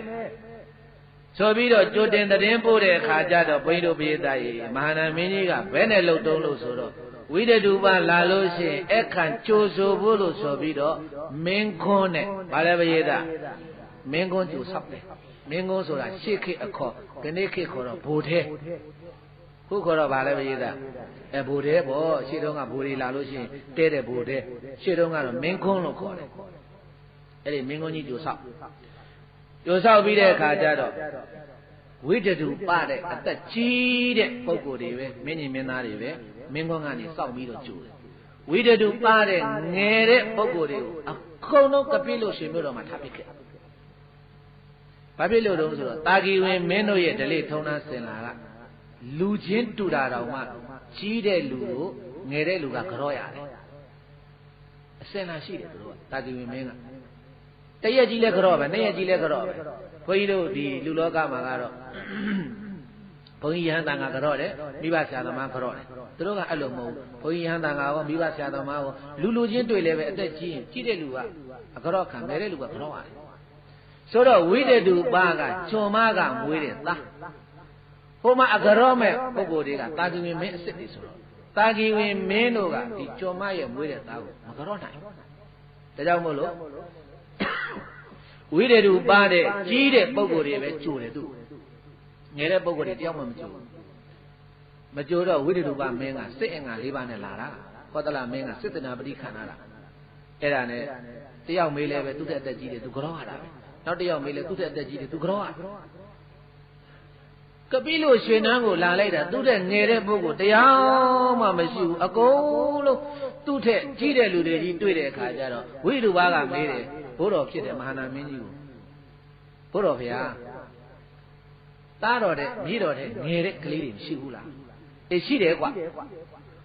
Speaker 1: ဆိုပြီးတော့ကြိုတင်သတင်းပို့တဲ့အခါကျတော့ဘုန်းကြီးတို့ပြေးသားကြီးမဟာနာမင်းကြီးကဘယ်နဲ့လှုပ်တုံးလို့ဆိုတော့ဝိတ္တုပလာလို့ရှိရင်အခန့်ကြိုဆိုဖို့လို့ဆိုပြီးတော့မင်းခွန်းနဲ့ဗါလဲပရိသတ်မင်းခွန်းကြိုဆောက်တယ်မင်းခွန်းဆိုတာရှေ့ခေတ်အခေါ် ကနေခေခေါ်တော့ဘိုထဲခုခေါ်တော့ဗာလဲပရိသတ်ဘိုထဲပေါ့ရှေ့တုန်းကဘိုတွေလာလို့ရှိရင်တဲတဲ့ဘိုထဲရှေ့တုန်းကတော့မင်းခွန်းလို့ခေါ်တယ်အဲ့ဒီမင်းခွန်းကြီးကြိုဆောက်ပြီးတဲ့အခါကျတော့ဝိတ္တုပတဲ့အသက်ကြီးတဲ့ပုဂ္ဂိုလ်တွေပဲမင်းကြီးမင်းသားတွေပဲမင်းခွန်းကနေစောက်ပြီးတော့ကြိုတယ်ဝိတ္တုပတဲ့ငယ်တဲ့ပုဂ္ဂိုလ်တွေကိုအကုန်လုံးကပိလို့ရှင်မျိုးတော်မှာထားပစ်ခဲ့ဘာဖြစ်လို့တုံးဆိုတော့တာဂီဝင်မင်းတို့ရဲ့ဓလေ့ထုံးတမ်းစင်လာကလူချင်းတူတာတောင်မှကြီးတဲ့လူကိုငယ်တဲ့လူကကြော့ရတယ်အစင်လာရှိတယ်သူတို့ကတာဂီဝင်မင်းကတရက်ကြီးလဲကြော့ပဲနှစ်ရက်ကြီးလဲကြော့ပဲဘုန်းကြီးတို့ဒီလူလောကမှာကတော့ဘုန်းကြီးယဟန်တန်ကကြော့တယ်မိဘဆရာသမားကြော့တယ်သူတို့ကအဲ့လိုမဟုတ်ဘုန်းကြီးယဟန်တန်ကရောမိဘဆရာသမားရောလူချင်းတွေ့လဲပဲအသက်ကြီးရင်ကြီးတဲ့လူကအကြော့ခံငယ်တဲ့လူကကြော့ရတယ်ဆိုတော့ဝိတ္တုပကကျွန်မကမွေးတဲ့သားဟိုမှာအကြော့မဲ့ပုဂ္ဂိုလ်တွေကတာဂီဝင်မင်းအစ်စ်တွေဆိုတော့တာဂီဝင်မင်းတို့ကဒီကျွန်မရဲ့မွေးတဲ့သားကိုမကြော့နိုင်ဒါကြောင့်မို့လို့ဝိတ္တုပတဲ့ကြီးတဲ့ပုဂ္ဂိုလ်တွေပဲကြိုတယ်သူငယ်တဲ့ပုဂ္ဂိုလ်တွေတယောက်မှမကြိုဘူးမကြိုတော့ဝိတ္တုပမင်းကစစ်အင်္ဂါ၄ပါးနဲ့လာတာကောသလမင်းကစစ်တနာပတိခံလာတာအဲ့ဒါနဲ့တယောက်မေးလဲပဲသူ့တဲ့အသက်ကြီးတယ်သူကြော့ရတာပဲနောက်တယောက်မေးလဲသူ့တဲ့အသက်ကြီးတယ်သူကြော့ရကပိလို့ရွှေနန်းကိုလာလိုက်တာသူ့တဲ့ငယ်တဲ့ပုဂ္ဂိုလ်တရားမှမရှိဘူးအကုန်လုံးသူ့ထက်ကြီးတဲ့လူတွေကြီးတွေ့တဲ့အခါကျတော့ဝိတုဘာကမေးတယ်ဘိုးတော်ဖြစ်တယ်မဟာနာမင်းကြီးကိုဘိုးတော်ဖေဟာသားတော်တဲ့မြေတော်တဲ့ငယ်တဲ့ကလေးတွေမရှိဘူးလားအေးရှိတယ်ကွာ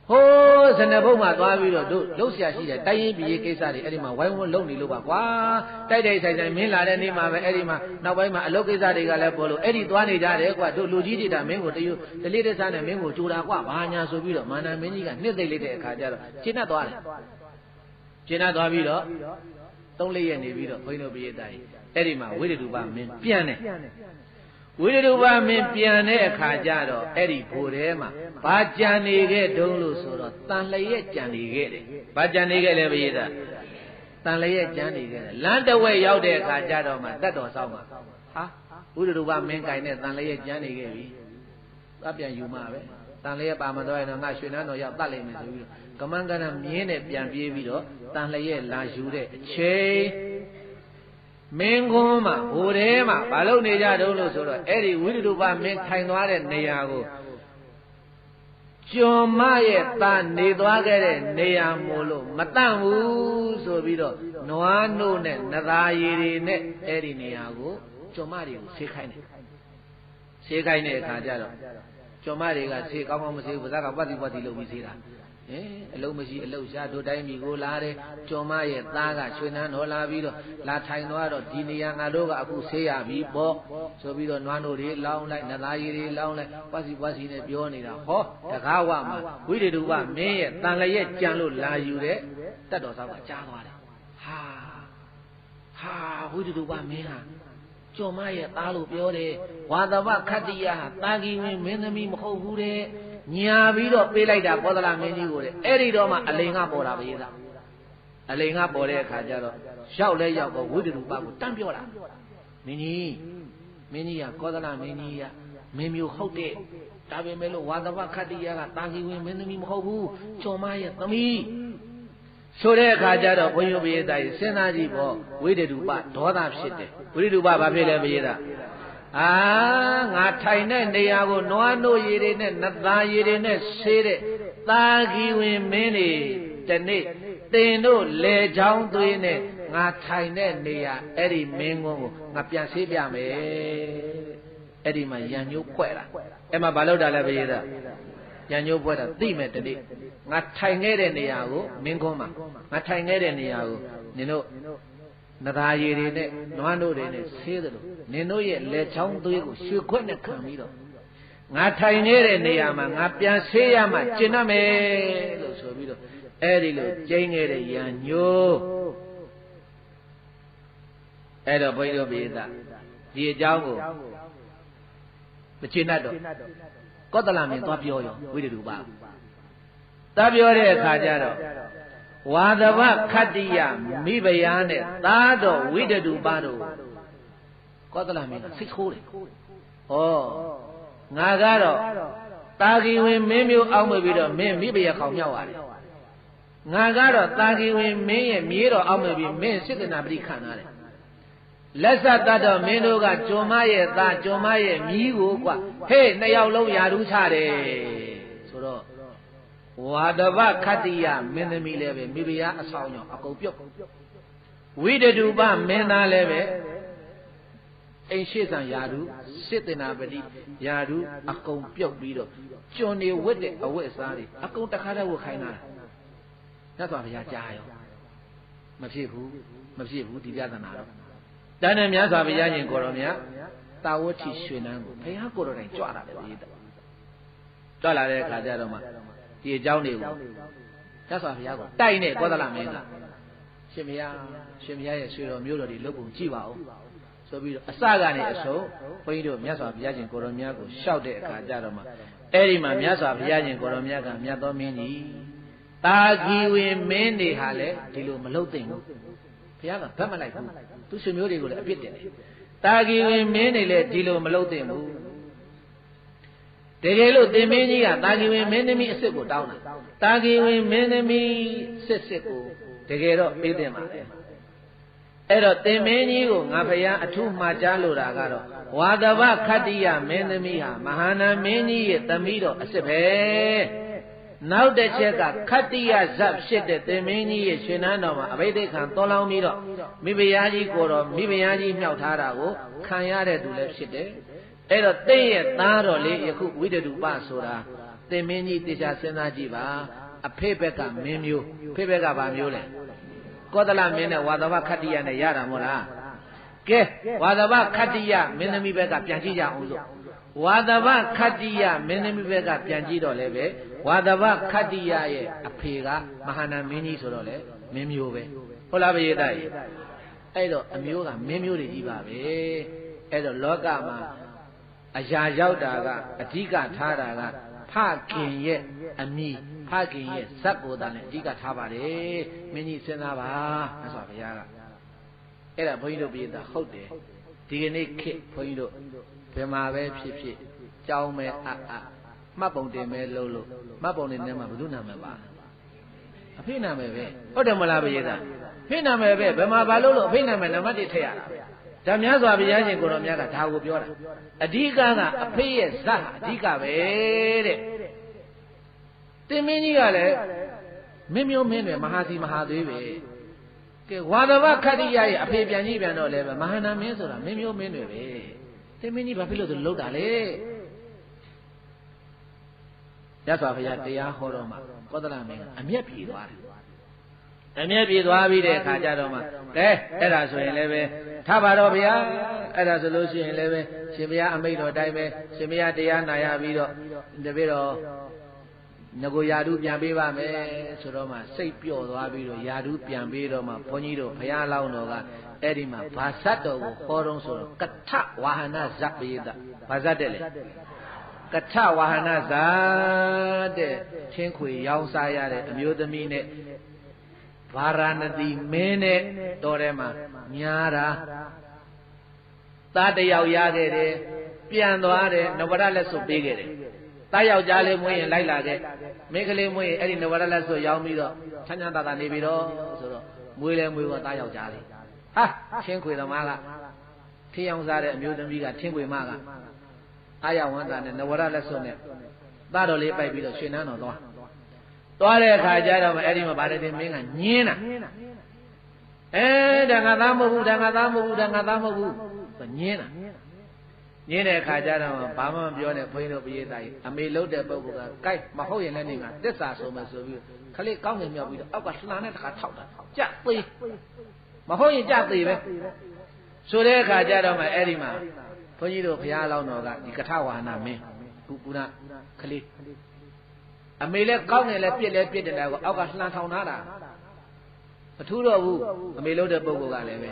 Speaker 1: ဟိုးဇနဘုံမှာသွားပြီးတော့တို့လှုပ်ရှားရှိတယ်တိုင်းရင်ပြည်ကိစ္စတွေအဲ့ဒီမှာဝိုင်းဝန်းလုပ်နေလို့ပါကွာတိုက်ဆိုင်မင်းလာတဲ့နေ့မှာပဲအဲ့ဒီမှာနောက်ပိုင်းမှာအလုပ်ကိစ္စတွေကလည်းပေါ်လို့အဲ့ဒီသွားနေကြတယ်ကွာတို့လူကြီးတွေဒါမင်းကိုတလေးတစားနဲ့မင်းကိုကြိုတာကွာဘာညာဆိုပြီးတော့မာနမင်းကြီးကနှစ်သိမ့်လိုက်တဲ့အခါကျတော့ရှင်းတတ်သွားတယ်ရှင်းတတ်သွားပြီးတော့3-4 ရက်နေပြီးတော့ဘုန်းကြီးတို့ပြည်တိုင်းအဲ့ဒီမှာဝိတ္တုပမင်းပြန်တယ်ဝိတ္တုပမင်းပြန်တဲ့အခါကျတော့အဲ့ဒီဘိုထဲမှာဘာကြံနေခဲ့တုံးလို့ဆိုတော့တန်လျက်ကြံနေခဲ့တယ်ဘာကြံနေခဲ့လဲဘုရားတန်လျက်ကြံနေခဲ့တယ်လမ်းတစ်ဝက်ရောက်တဲ့အခါကျတော့မှတတ်တော်ဆောင်မှာဟာဝိတ္တုပမင်းကင်နဲ့တန်လျက်ကြံနေခဲ့ပြီအပြန်ယူမှာပဲတန်လျက်ပါမတော့ရင်တော့ငါရွှေနန်းတော်ရောက်တတ်လိမ့်မယ်ဆိုပြီးတော့ကမန်းကနမြင်းနဲ့ပြန်ပြေးပြီးတော့တန်လျက်လာယူတဲ့အချိန်မင်းကွန်းမှာဟိုထဲမှာဘာလို့နေကြတုံးလို့ဆိုတော့အဲ့ဒီဝိတ္တုပမင်းထိုင်သွားတဲ့နေရာကိုကျွန်မရဲ့သားနေသွားခဲ့တဲ့နေရာမို့လို့မတန့်ဘူးဆိုပြီးတော့နွားနို့နဲ့နသားရည်တွေနဲ့အဲ့ဒီနေရာကိုကျွန်မတွေကိုဆေးခိုင်းတယ်ဆေးခိုင်းတဲ့အခါကျတော့ကျွန်မတွေကဆေးကောင်းကောင်းမဆေးဘူးဗဇက်ကပတ်တိလုပ်ပြီးဆေးတာအလုံးမရှိအလုံးရှာတို့တိုင်းပြည်ကိုလာတယ်ကျွန်မရဲ့သားကရွှေနန်းတော်လာပြီးတော့လာထိုင်သွားတော့ဒီနေရာငါတို့ကအခုဆေးရပြီပေါ့ဆိုပြီးတော့နွားနို့တွေလောင်းလိုက်နသားရည်တွေလောင်းလိုက်ပတ်စီနဲ့ပြောနေတာဟောတကားဝမှာဝိတ္တုပမင်းရဲ့တန်လျက်ကြံလို့လာယူတဲ့တတ်တော်ဆောက်ကကြားသွားတယ်ဟာဝိတ္တုပမင်းဟာကျွန်မရဲ့သားလို့ပြောတယ်ဝါသဝခတ္တိယဟာတာဂီဝင်မင်းသမီးမဟုတ်ဘူးတဲ့ညာပြီးတော့ပေးလိုက်တာကောသလမင်းကြီးကိုတဲ့အဲ့ဒီတော့မှအလိန်ကပေါ်တာပဲသာအလိန်ကပေါ်တဲ့အခါကျတော့ရောက်လဲရောက်တော့ဝိတ္တုပကိုတန်းပြောတာမင်းကြီးကကောသလမင်းကြီးကမင်းမျိုးဟုတ်တဲ့ဒါပေမဲ့လို့ဝါသဝခတ္တိယကတာဂီဝင်မင်းသမီးမဟုတ်ဘူးကျွန်မရဲ့သမီးဆိုတဲ့အခါကျတော့ဘုန်းကြီးဘုရားကြီးစဉ်းစားကြည့်ပေါ့ဝိတ္တုပဒေါသဖြစ်တယ်ဝိတ္တုပဘာဖြစ်လဲဘုရားငါထိုင်တဲ့နေရာကိုနွားနို့ရည်တွေနဲ့နသားရည်တွေနဲ့ဆေးတဲ့တာဂီဝင်မင်းတွေတနေ့တင်တို့လေချောင်းသွေးနဲ့ငါထိုင်တဲ့နေရာအဲ့ဒီမင်းကုန်းကိုငါပြန်ဆေးပြမယ်အဲ့ဒီမှာရန်ညိုးဖွဲ့တာအဲ့မှာဘာလို့တာလဲဘုရားရန်ညိုးဖွဲ့တာသိမဲ့တနေ့ငါထိုင်ခဲ့တဲ့နေရာကိုမင်းကုန်းမှာငါထိုင်ခဲ့တဲ့နေရာကိုနင်တို့နသားရည်တွေနဲ့နွားနို့တွေနဲ့ဆေးတယ်လို့နင်တို့ရဲ့လက်ချောင်းသွေးကိုရွှေခွက်နဲ့ခံပြီးတော့ငါထိုင်နေတဲ့နေရာမှာငါပြန်ဆေးရမှကျင်တတ်မယ်လို့ဆိုပြီးတော့အဲ့ဒီလိုကျိန်းခဲ့တဲ့ရန်ညိုးအဲ့တော့ဘုန်းကြီးတို့ပြည်သားဒီအကြောင်းကိုမကျင်တတ်တော့ကောသလမင်းသွားပြောရောဝိတ္တုပသွားပြောတဲ့အခါကျတော့ဝါသဝခတ္တိယမိဖုရားနဲ့သားတော်ဝိတ္တုပတို့ကောသလမင်းကစိတ်ဆိုးတယ်ဩ ငါကတော့တာဂီဝင်မင်းမျိုးအောက်မပြီးတော့မင်းမိဘရခေါင်မြောက်ရတယ်ငါကတော့တာဂီဝင်မင်းရဲ့မြေတော်အောက်မပြီးမင်းစစ်တနာပရိခံရတယ်လက်ဆက်တတ်တော့မင်းတို့ကကျွန်းမရဲ့သားကျွန်းမရဲ့မြီးကိုကွာဟေးနှစ်ယောက်လုံးယာဓုချတယ်ဆိုတော့ဝါဒဗခတ္တိယမင်းသမီးလည်းပဲမိဖုရားအဆောင်ကြောင့်အကုန်ပြုတ်ဝိတတုပမင်းသားလည်းပဲအိမ်ရှိဆံယာဓုစစ်တင်နာပတိယာဓုအကုန်ပြုတ်ပြီးတော့ကျွန်းနေဝတ်တဲ့အဝတ်အစားတွေအကုန်တခါတည်းဝတ်ခိုင်းတာမြတ်စွာဘုရားကြားရောမဖြစ်ဘူးဒီပြဿနာတော့တန်တဲ့မြတ်စွာဘုရားရှင်ကိုတော်မြတ်တာဝတိရွှေနန်းကိုဘုရားကိုတော်တိုင်ကြွလာတယ်ဒီကြွလာတဲ့အခါကျတော့မှဒီအကြောင်းတွေကိုမြတ်စွာဘုရားကိုတိုက်နေကောသလမင်းကရှင်ဘုရားရဲ့ရွှေတော်မျိုးတော်ဒီလုပ်ပုံကြည့်ပါဦးဆိုပြီးတော့အစကနေအဆုံးဘုန်းကြီးတို့မြတ်စွာဘုရားရှင်ကိုတော်မြတ်ကိုလျှောက်တဲ့အခါကျတော့မှအဲ့ဒီမှာမြတ်စွာဘုရားရှင်ကိုတော်မြတ်ကမြတ်သောမင်းကြီးတာဂီဝင်မင်းတွေဟာလည်းဒီလိုမလုပ်သင့်ဘူးဘုရားကဗတ်မလိုက်ဘူးသူဆွေမျိုးတွေကိုလည်းအပြစ်တင်တယ်တာဂီဝင်မင်းတွေလည်းဒီလိုမလုပ်သင့်ဘူးတကယ်လို့သင်မင်းကြီးကတာဂီဝင်မင်းသမီးအစ်စ်ကိုတောင်းတာတာဂီဝင်မင်းသမီးစစ်ကိုတကယ်တော့ပေးသင့်ပါလေအဲ့တော့သင်မင်းကြီးကိုငါဘုရားအထူးမှာကြားလိုတာကတော့ဝါဒဗခတ္တိယမင်းသမီးဟာမဟာနာမင်းကြီးရဲ့သမီးတော်အစ်စ်ပဲနောက်တစ်ချက်ကခတ္တိယဇတ်ဖြစ်တဲ့သင်မင်းကြီးရဲ့ရှင်နန်းတော်မှာအဘိဓိခံတော်လောင်းပြီးတော့မိဖုရားကြီးကိုတော့မိဖုရားကြီးမြောက်ထားတာကိုခံရတဲ့သူလည်းဖြစ်တယ်အဲ့တော့သင်ရဲ့သားတော်လေးယခုဝိတတုပဆိုတာသင်မင်းကြီးတေချာစဉ်းစားကြည့်ပါအဖေဘက်ကမင်းမျိုးဖေဘက်ကဗာမျိုးလဲကောသလမင်းနဲ့ဝါဒဗခတ္တိယနဲ့ရတာမို့လားကဲဝါဒဗခတ္တိယမင်းသမီးဘက်ကပြန်ကြည့်ကြအောင်စို့ဝါဒဗခတ္တိယမင်းသမီးဘက်ကပြန်ကြည့်တော့လည်းပဲဝါဒဗခတ္တိယရဲ့အဖေကမဟာနာမင်းကြီးဆိုတော့လေမင်းမျိုးပဲဟုတ်လားဘယေတကြီးအဲ့တော့အမျိုးကမင်းမျိုးတွေကြီးပါပဲအဲ့တော့လောကမှာအရာရောက်တာကအဓိကထားတာကဖခင်ရဲ့အမိဖခင်ရဲ့ဇတ်ကိုယ်တန်နဲ့အဓိကထားပါတယ်မင်းကြီးစဉ်းစားပါမြတ်စွာဘုရားကအဲ့ဒါဘုန်းကြီးတို့ပြည်သားဟုတ်တယ်ဒီကနေ့ခေတ်ဘုန်းကြီးတို့ဘယ်မှာပဲဖြစ်ဖြစ်ကြောင်းမဲမှတ်ပုံတင်မဲလို့မှတ်ပုံတင်ထဲမှာဘု து နာမည်ပါအဖေနာမည်ပဲဟုတ်တယ်မလားဘုရားသားဖေနာမည်ပဲဘယ်မှာဘာလို့အဖေနာမည်နံပါတ်1ထည့်ရတာဒါမြတ်စွာဘုရားရှင်ကိုတော်မြတ်ကဒါကိုပြောတာအဓိကကအဖေရဲ့ဇတ်အဓိကပဲတဲ့တင်မင်းကြီးကလည်းမင်းမျိုးမင်းတွေမဟာစီမဟာသေးပဲကဲဝါဒဗခတ္တိယရဲ့အဖေပြန်ကြီးပြန်တော့လည်းမဟာနာမင်းဆိုတာမင်းမျိုးမင်းတွေပဲတင်မင်းကြီးဘာဖြစ်လို့သူလှုပ်တာလဲမြတ်စွာဘုရားတရားဟောတော့မှကောသလမင်းကအမျက်ပြေသွားတယ်အမျက်ပြေသွားပြီးတဲ့အခါကျတော့မှကဲအဲ့ဒါဆိုရင်လည်းပဲထားပါတော့ဗျာအဲ့ဒါဆိုလို့ရှိရင်လည်းပဲရှင်ဘုရားအမိန့်တော်တိုင်းပဲရှင်ဘုရားတရားနာရပြီးတော့တပည့်တော်ငကိုယာဓုပြန်ပေးပါမယ်ဆိုတော့မှစိတ်ပျော့သွားပြီးတော့ယာဓုပြန်ပေးတော့မှဘုန်းကြီးတို့ဘုရားလောင်းတော်ကအဲ့ဒီမှာဘာဇတ်တော်ကိုဟောတော့ဆိုတော့ကထဝါဟနဇတ်ပိယတဘာဇတ်တဲ့လေကထဝါဟနဇတ်တဲ့ချင်းခွေရောင်းစားရတဲ့အမျိုးသမီးနဲ့ဗာရာဏသီမင်းနဲ့တော်ထဲမှာညားတာသားတယောက်ရခဲ့တယ်ပြန်သွားတယ်နဝရလက်စွပ်ပေးခဲ့တယ်သားယောက်ျားလေးမွေးရင်လိုက်လာခဲ့မိန်းကလေးမွေးရင်အဲ့ဒီနဝရလက်စွပ်ရောင်းပြီးတော့ချမ်းချမ်းသာသာနေပြီတော့ဆိုတော့မွေးလဲမွေးတော့သားယောက်ျားလေးဟာချင်းခွေသမားကထင်းအောင်စားတဲ့အမျိုးသမီးကထင်းခွေမကအာရဝန္တာနဲ့နဝရလက်စွပ်နဲ့သားတော်လေးပိုက်ပြီးတော့ရွှေနန်းတော်သွားတဲ့အခါကျတော့အဲ့ဒီမှာဗာရတိမင်းကညင်းတာဒါငါသားမဟုတ်ဘူးဒါငါသားမဟုတ်ဘူးဒါငါသားမဟုတ်ဘူးဆိုညင်းတာညင်းတဲ့အခါကျတော့ဘာမှမပြောနဲ့ဘုန်းကြီးတို့ပရိသတ်ကြီးအမေလှုပ်တဲ့ပုဂ္ဂိုလ်ကကြိုက်မဟုတ်ရင်လည်းနေကသစ္စာဆိုမှဆိုပြီးခလေးကောင်းငင်မြောက်ပြီးတော့အောက်ကလှန်နဲ့တခါထောက်တာကြသေးမဟုတ်ရင်ကြသေးပဲဆိုတဲ့အခါကျတော့မှအဲ့ဒီမှာဘုန်းကြီးတို့ဘုရားလောင်းတော်ကဒီကထဝါဟနမင်းကုဏခလေးအမေလည်းကောင်းတယ်လည်းပြစ်တယ်လည်းကိုအောက်ကလှန်ထောင်ထားတာမထူးတော့ဘူးအမေလို့တဲ့ပုဂ္ဂိုလ်ကလည်းပဲ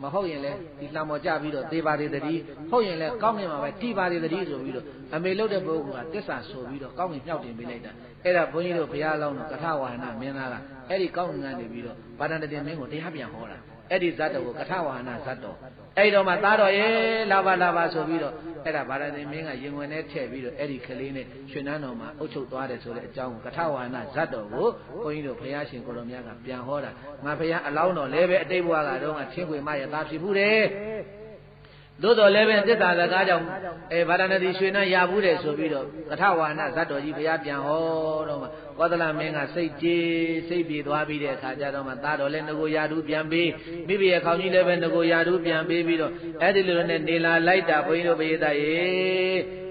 Speaker 1: မဟုတ်ရင်လည်းဒီလှံပေါ်ကြပြီးတော့သေပါသေးတည်းဟုတ်ရင်လည်းကောင်းငင်မှာပဲတိပါသေးတည်းဆိုပြီးတော့အမေလို့တဲ့ပုဂ္ဂိုလ်ကတစ္ဆာဆိုပြီးတော့ကောင်းငင်မြောက်တင်ပေးလိုက်တာအဲ့ဒါဘုန်းကြီးတို့ဘုရားလောင်းတော်ကထဝါဟနမင်းသားကအဲ့ဒီကောင်းငင်ကနေပြီးတော့ဗာဒန္တတင်မင်းကိုတရားပြန်ဟောတာ အဲ့ဒီဇတ်တော်ကိုကထဝါဟနာဇတ်တော်အဲ့တော့မှသားတော်ရဲ့လာပါဆိုပြီးတော့အဲ့ဒါဗာရဏသီမင်းကရင်ဝင်နဲ့ထည့်ပြီးတော့အဲ့ဒီကလေးနဲ့ရွှေနန်းတော်မှာအုပ်ချုပ်သွားတယ်ဆိုတဲ့အကြောင်းကိုကထဝါဟနာဇတ်တော်ကိုဘုန်းကြီးတို့ဘုရားရှင်ကိုတော်မြတ်ကပြန်ဟောတာငါဘုရားအလောင်းတော်လည်းပဲအတိတ်ဘဝကတော့ငါချင်းခွေမရသားဖြစ်ဘူးတယ်သို့တော်လည်းပဲသစ္စာစကားကြောင့်ဗာရဏသီရွှေနန်းရဘူးတယ်ဆိုပြီးတော့ကထဝါဟနာဇတ်တော်ကြီးဘုရားပြန်ဟောတော့မှကောသလမင်းကစိတ်ကြေးစိတ်ပြေသွားပြီးတဲ့အခါကျတော့မှသားတော်လည်းငကိုရာထူးပြန်ပေးမိဘရဲ့ခေါင်းကြီးလည်းပဲငကိုရာထူးပြန်ပေးပြီးတော့အဲ့ဒီလိုနဲ့နေလာလိုက်တာဘုန်းကြီးတို့ဘုရားသားရေ